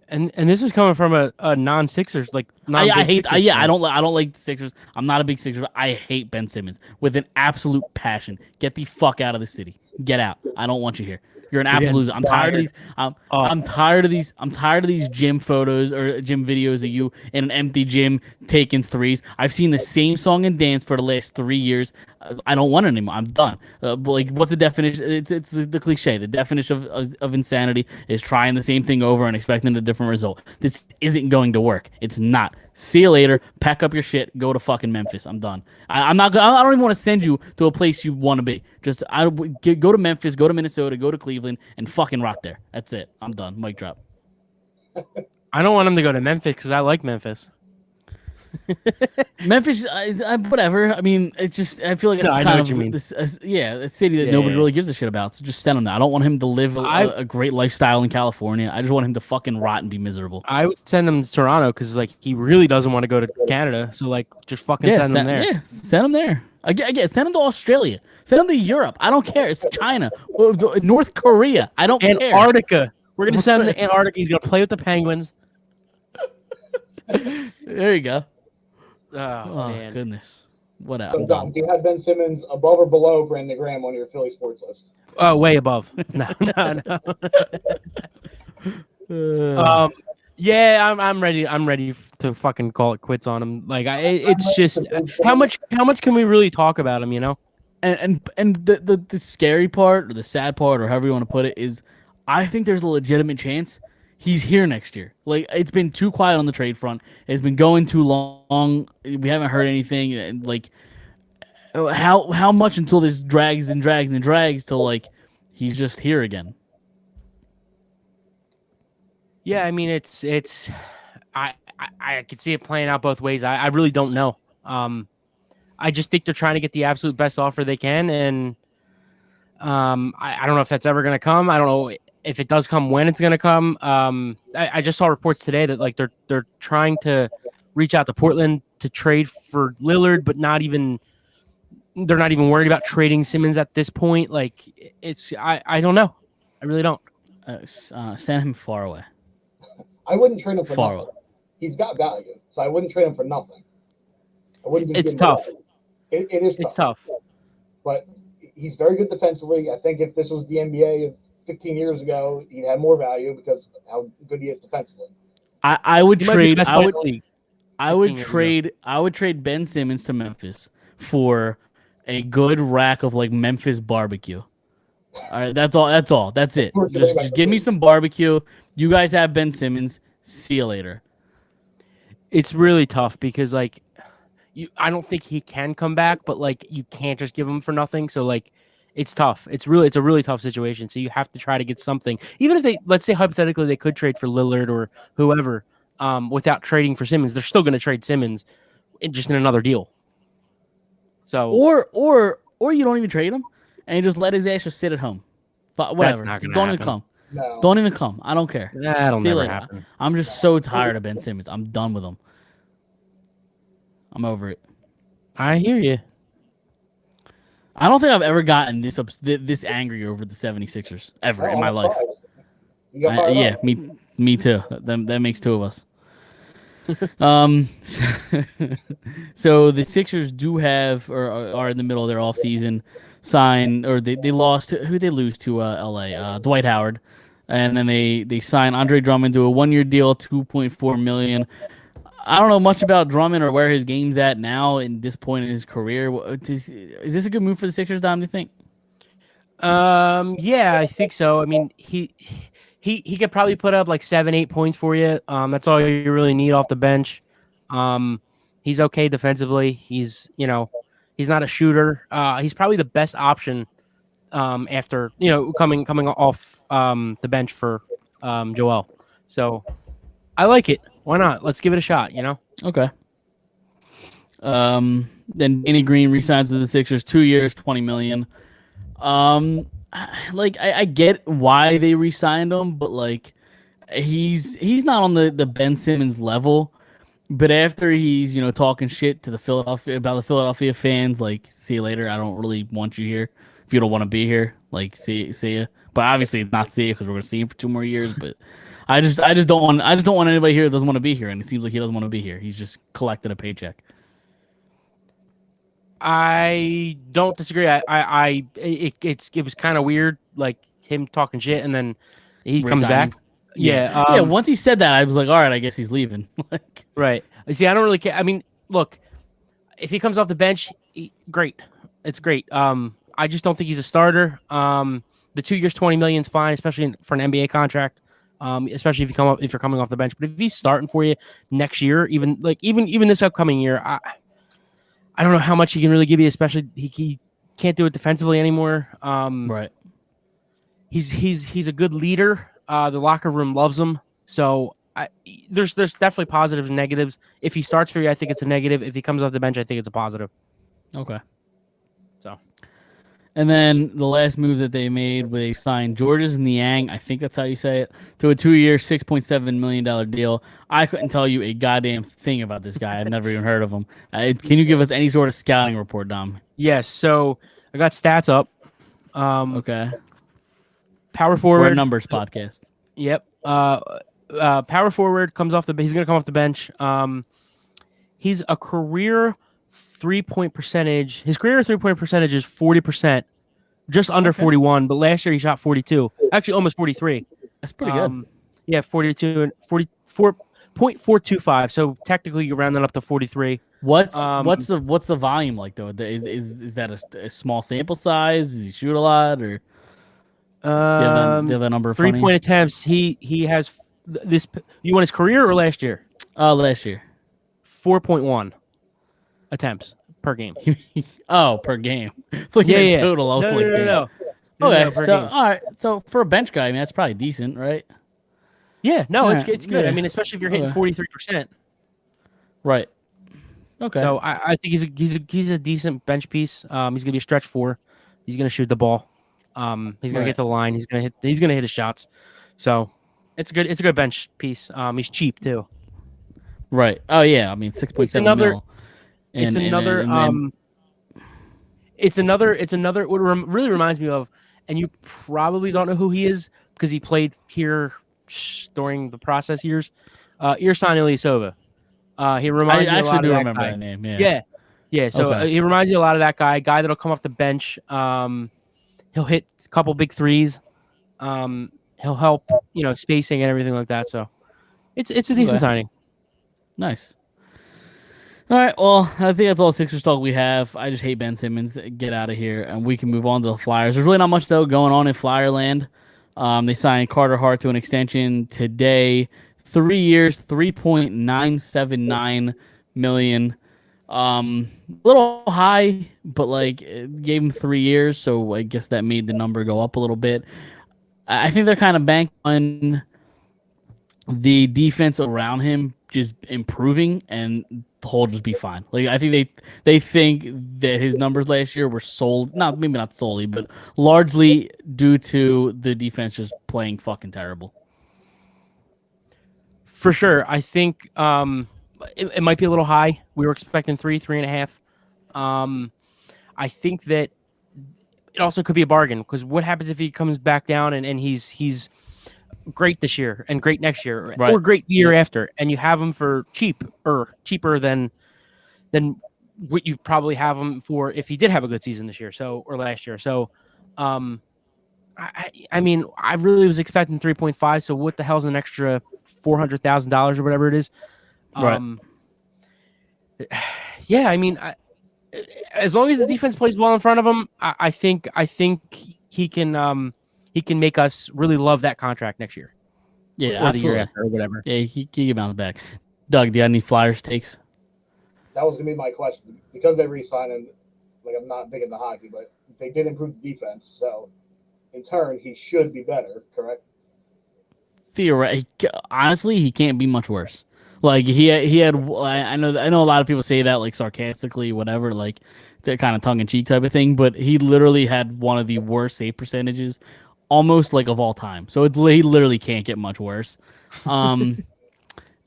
And this is coming from a non-Sixers like I hate. Sixers Yeah, fan. I don't like the Sixers. I'm not a big Sixers. I hate Ben Simmons with an absolute passion. Get the fuck out of the city. Get out. I don't want you here. You're an absolute loser. I'm tired of these. I'm tired of these. I'm tired of these gym photos or gym videos of you in an empty gym taking threes. I've seen the same song and dance for the last 3 years. I don't want it anymore. I'm done. But like, what's the definition? It's the cliche. The definition of insanity is trying the same thing over and expecting a different result. This isn't going to work. It's not. See you later. Pack up your shit. Go to fucking Memphis. I'm done. I'm not. I don't even want to send you to a place you want to be. Just go to Memphis. Go to Minnesota. Go to Cleveland and fucking rot there. That's it. I'm done. Mic drop. I don't want him to go to Memphis because I like Memphis. Memphis, whatever. I mean, it's just I feel like it's No, I know kind what you mean. of a city that nobody really gives a shit about. So just send him there. I don't want him to live a great lifestyle in California. I just want him to fucking rot and be miserable. I would send him to Toronto because like he really doesn't want to go to Canada. So like just fucking send him there. Yeah, send him there. Again, send him to Australia. Send him to Europe. I don't care. It's China, North Korea. I don't care. Antarctica. We're gonna send him to Antarctica. He's gonna play with the penguins. There you go. Oh man. Goodness. What So, I'm Dom, done. do you have Ben Simmons above or below Brandon Graham on your Philly sports list? Oh, way above. No. Yeah, I'm ready. I'm ready to fucking call it quits on him. Like, it's just how much can we really talk about him? You know. And the scary part or the sad part or however you want to put it is, I think there's a legitimate chance he's here next year. Like, it's been too quiet on the trade front. It's been going too long. We haven't heard anything. And like, how much until this drags and drags and drags till like he's just here again? Yeah, I mean it's I could see it playing out both ways. I really don't know. I just think they're trying to get the absolute best offer they can, and I don't know if that's ever going to come. I don't know if it does come, when it's going to come. I just saw reports today that like they're trying to reach out to Portland to trade for Lillard, but they're not even worried about trading Simmons at this point. Like I don't know. I really don't. Send him far away. I wouldn't trade him for Far nothing. He's got value, so I wouldn't trade him for nothing. I wouldn't just It's give him tough. value. It is tough. It's tough. But he's very good defensively. I think if this was the NBA of 15 years ago, he'd have more value because of how good he is defensively. I would He might be the trade. best I player would. in the league. I would 15 years ago. trade. I would trade Ben Simmons to Memphis for a good rack of like Memphis barbecue. All right, that's all. That's all. That's it. Just give me some barbecue. You guys have Ben Simmons. See you later. It's really tough because like I don't think he can come back, but like you can't just give him for nothing. So like it's tough. It's a really tough situation. So you have to try to get something. Even if let's say hypothetically they could trade for Lillard or whoever, without trading for Simmons, they're still going to trade Simmons just in another deal. So Or you don't even trade him and you just let his ass just sit at home. But whatever. not gonna Don't even happen. come. No. Don't even come. I don't care. that'll See you never later. happen. I'm just so tired of Ben Simmons. I'm done with him. I'm over it. I hear you. I don't think I've ever gotten this angry over the 76ers ever in my life. You got fired Yeah, up. me too. That makes two of us. So the Sixers do have or are in the middle of their offseason sign, or they lost. Who they lose to? LA. Dwight Howard, and then they sign Andre Drummond to a 1-year deal, $2.4 million. I don't know much about Drummond or where his game's at now in this point in his career. Is this a good move for the Sixers, Dom? Do you think? Yeah, I think so. I mean, he could probably put up like 7-8 points for you. That's all you really need off the bench. He's okay defensively. He's not a shooter. He's probably the best option after coming off the bench for Joel. So I like it. Why not? Let's give it a shot. Okay. Then Danny Green resigns with the Sixers, 2 years, $20 million. I get why they re-signed him, but like he's not on the Ben Simmons level, but after he's talking shit to the Philadelphia fans, like, see you later. I don't really want you here. If you don't want to be here, like, see ya. But obviously not see ya because we're gonna see him for 2 more years. But I just don't want anybody here that doesn't want to be here, and it seems like he doesn't want to be here. He's just collected a paycheck. I don't disagree. It was kind of weird, like him talking shit, and then he comes Resigning. back. Yeah, Yeah. Once he said that, I was like, all right, I guess he's leaving. Like, right. See, I don't really care. I mean, look, if he comes off the bench, great. It's great. I just don't think he's a starter. The 2 years, $20 million is fine, especially for an NBA contract. Especially if you're coming off the bench. But if he's starting for you next year, even this upcoming year, I don't know how much he can really give you. Especially he can't do it defensively anymore. right. He's a good leader. The locker room loves him. So there's definitely positives and negatives. If he starts for you, I think it's a negative. If he comes off the bench, I think it's a positive. Okay. So, and then the last move that they made, they signed Georges Niang, I think that's how you say it, to a 2-year, $6.7 million deal. I couldn't tell you a goddamn thing about this guy. I've never even heard of him. Can you give us any sort of scouting report, Dom? yes. So I got stats up. Okay. Power We're a forward. numbers podcast. Yep. Power forward comes off he's going to come off the bench. He's a career 3-point percentage. His career 3-point percentage is 40%, just under 41. But last year he shot 42, actually almost 43. That's pretty good. Yeah, 42 and 44.425. So technically you round that up to 43. What's the volume like though? Is that a small sample size? Does he shoot a lot, or do you have that number? 3-point attempts. He has this. You want his career or last year? Last year. 4.1 attempts per game. Per game. Looking at total. I was like, No. Okay, per so game. all right, so for a bench guy, I mean that's probably decent, right? Yeah, no, it's Yeah, good. yeah. I mean, especially if you're hitting Okay. 43%. Right. Okay. So I think he's a decent bench piece. He's gonna be a stretch 4. He's gonna shoot the ball. He's gonna Right. get to the line. He's gonna hit his shots. So it's a good bench piece. He's cheap too. right. Oh yeah, I mean 6.7 mil. It's And another. then- It's another. What really reminds me of, and you probably don't know who he is because he played here during the process years. Irsan Ilyasova. He I reminds me a actually lot do of that remember guy. that name. Yeah. So Okay. he reminds you a lot of that guy that'll come off the bench. He'll hit a couple big threes. He'll help, spacing and everything like that. So it's a decent Okay. signing. Nice. All right. Well, I think that's all the Sixers talk we have. I just hate Ben Simmons. Get out of here, and we can move on to the Flyers. There's really not much though going on in Flyerland. They signed Carter Hart to an extension today, 3 years, $3.979 million. Little high, but like it gave him 3 years, so I guess that made the number go up a little bit. I think they're kind of banking on the defense around him just improving, and the whole just be fine. Like I think they think that his numbers last year were maybe not solely, but largely due to the defense just playing fucking terrible. For sure. I think it might be a little high. We were expecting 3.5. I think that it also could be a bargain because what happens if he comes back down and he's great this year and great next year Right. or great the year after, and you have him for cheaper than what you probably have him for if he did have a good season this year or last year. So I mean, I really was expecting 3.5. So what the hell's an extra $400,000 or whatever it is? Right. Yeah, I mean, as long as the defense plays well in front of him, I think he can make us really love that contract next year. Yeah, or the year absolutely. after or whatever. Yeah, he can bounce back. Doug, do you have any Flyers takes? That was gonna be my question because they re-signed him. Like I'm not big into hockey, but they did improve the defense, so in turn he should be better. Correct? Honestly, he can't be much worse. Like he had. I know a lot of people say that like sarcastically, whatever, like that kind of tongue in cheek type of thing. But he literally had one of the worst save percentages almost like of all time. So he literally can't get much worse.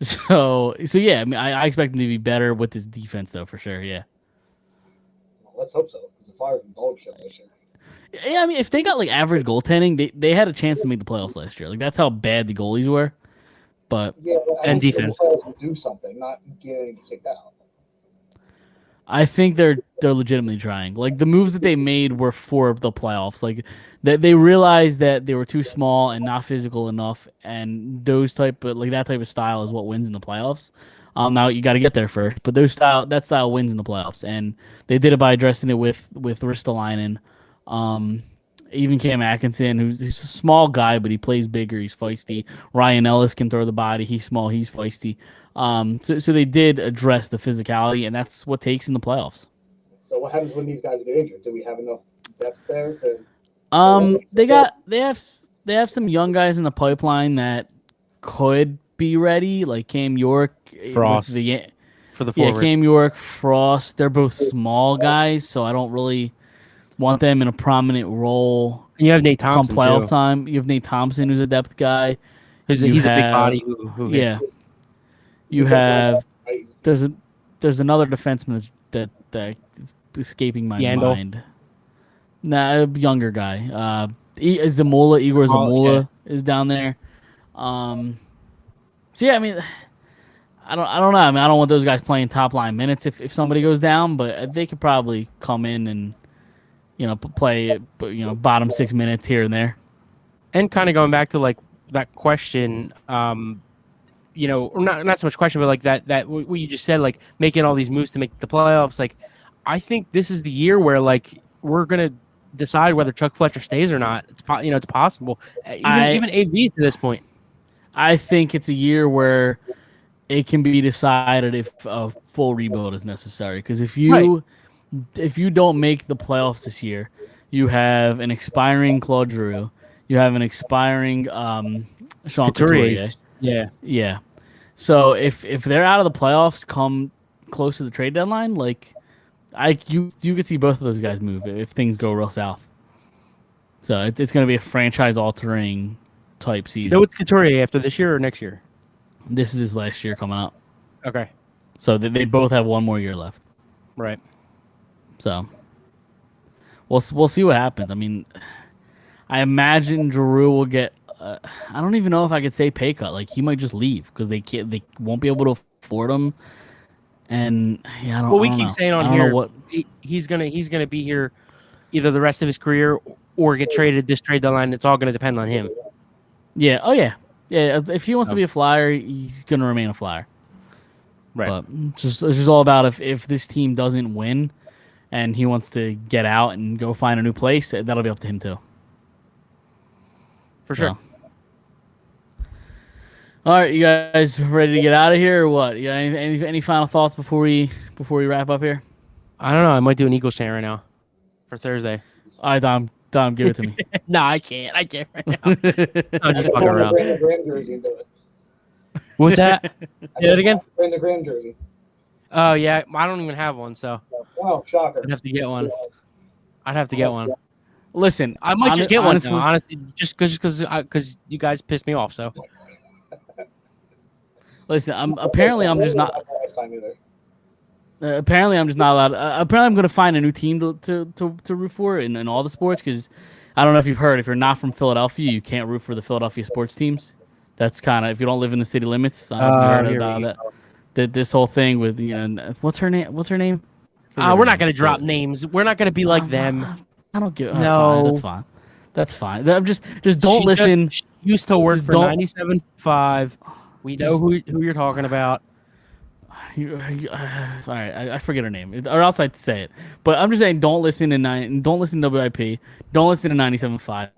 So yeah, I mean, I expect him to be better with his defense though, for sure. Yeah. Well, let's hope so. Because the Flyers are dog shit this year. Yeah, I mean, if they got like average goaltending, they had a chance to make the playoffs last year. Like that's how bad the goalies were. But Yeah, but I And think the defense. Flyers will do something, not get anything kicked out. I think they're legitimately trying. Like the moves that they made were for the playoffs. Like they realized that they were too small and not physical enough, and that type of style is what wins in the playoffs. Now you got to get there first, but that style wins in the playoffs, and they did it by addressing it with Ristolainen. Even Cam Atkinson, he's a small guy, but he plays bigger. He's feisty. Ryan Ellis can throw the body. He's small. He's feisty. So they did address the physicality, and that's what takes in the playoffs. So what happens when these guys get injured? Do we have enough depth there to? They have some young guys in the pipeline that could be ready, like Cam York, Frost. for the forward. Cam York, Frost. They're both small guys, so I don't really want them in a prominent role. You have Nate Come Thompson playoff too. time, you have Nate Thompson, who's a depth guy. He's You a big have- body who Yeah, hits. you have. Right? There's another defenseman that is escaping my Yandel? mind. Nah, a younger guy. Igor Zamula is down there. So yeah, I mean, I don't know. I mean, I don't want those guys playing top line minutes if somebody goes down, but they could probably come in and play bottom 6 minutes here and there. And kind of going back to like that question, or not so much question, but like that what you just said, like making all these moves to make the playoffs. Like, I think this is the year where like we're gonna decide whether Chuck Fletcher stays or not. It's possible. Even AV to this point. I think it's a year where it can be decided if a full rebuild is necessary. Because if you don't make the playoffs this year, you have an expiring Claude Giroux, you have an expiring Sean Couturier. Yeah. So if they're out of the playoffs come close to the trade deadline, like you could see both of those guys move if things go real south. So it's going to be a franchise altering type season. So it's Couturier after this year or next year? This is his last year coming up. Okay. So they both have one more year left. Right. So we'll see what happens. I mean, I imagine Giroux will get. I don't even know if I could say pay cut. Like he might just leave because they won't be able to afford him. And yeah, I don't. Well, we I don't keep know. saying I on don't know here what. he's gonna be here either the rest of his career or get traded this trade deadline. It's all gonna depend on him. Yeah. Oh yeah. Yeah. If he wants to be a Flyer, he's gonna remain a Flyer. Right. But it's just all about if this team doesn't win, and he wants to get out and go find a new place, that'll be up to him too. For sure. So. All right, you guys ready to get out of here or what? You got any final thoughts before we wrap up here? I don't know. I might do an Eagles chant right now for Thursday. All right, Dom, give it to me. No, I can't. I can't right now. I'm just fucking Wear around. the Graham jersey and do it. What's that? Say that again? Wear the Graham jersey. Oh yeah, I don't even have one, so Wow, shocker. I'd have to get one. I'd have to get one. Listen, I might just get honestly, one. Honestly, just because you guys pissed me off. So Listen, apparently I'm just not. Next time either. Apparently I'm just not allowed. Apparently I'm going to find a new team to root for in all the sports because I don't know if you've heard. If you're not from Philadelphia, you can't root for the Philadelphia sports teams. That's kind of if you don't live in the city limits. I don't know if you heard about that. That this whole thing with what's her name? We're not gonna drop names. We're not gonna be like them. I don't give. No. Fine, that's fine. I'm just don't listen. She used to work Just for don't- 97.5. We know who you're talking about. All right, I forget her name, or else I'd say it. But I'm just saying, don't listen to WIP. Don't listen to 97.5.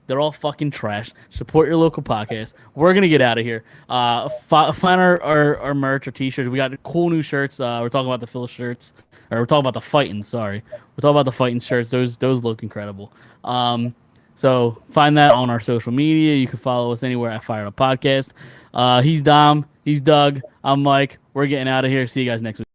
They're all fucking trash. Support your local podcast. We're gonna get out of here. Find our merch or t-shirts. We got cool new shirts. We're talking about the Phil shirts, or we're talking about the fighting. Sorry, we're talking about the fighting shirts. Those look incredible. So find that on our social media. You can follow us anywhere at Fire Up Podcast. He's Dom. He's Doug. I'm Mike. We're getting out of here. See you guys next week.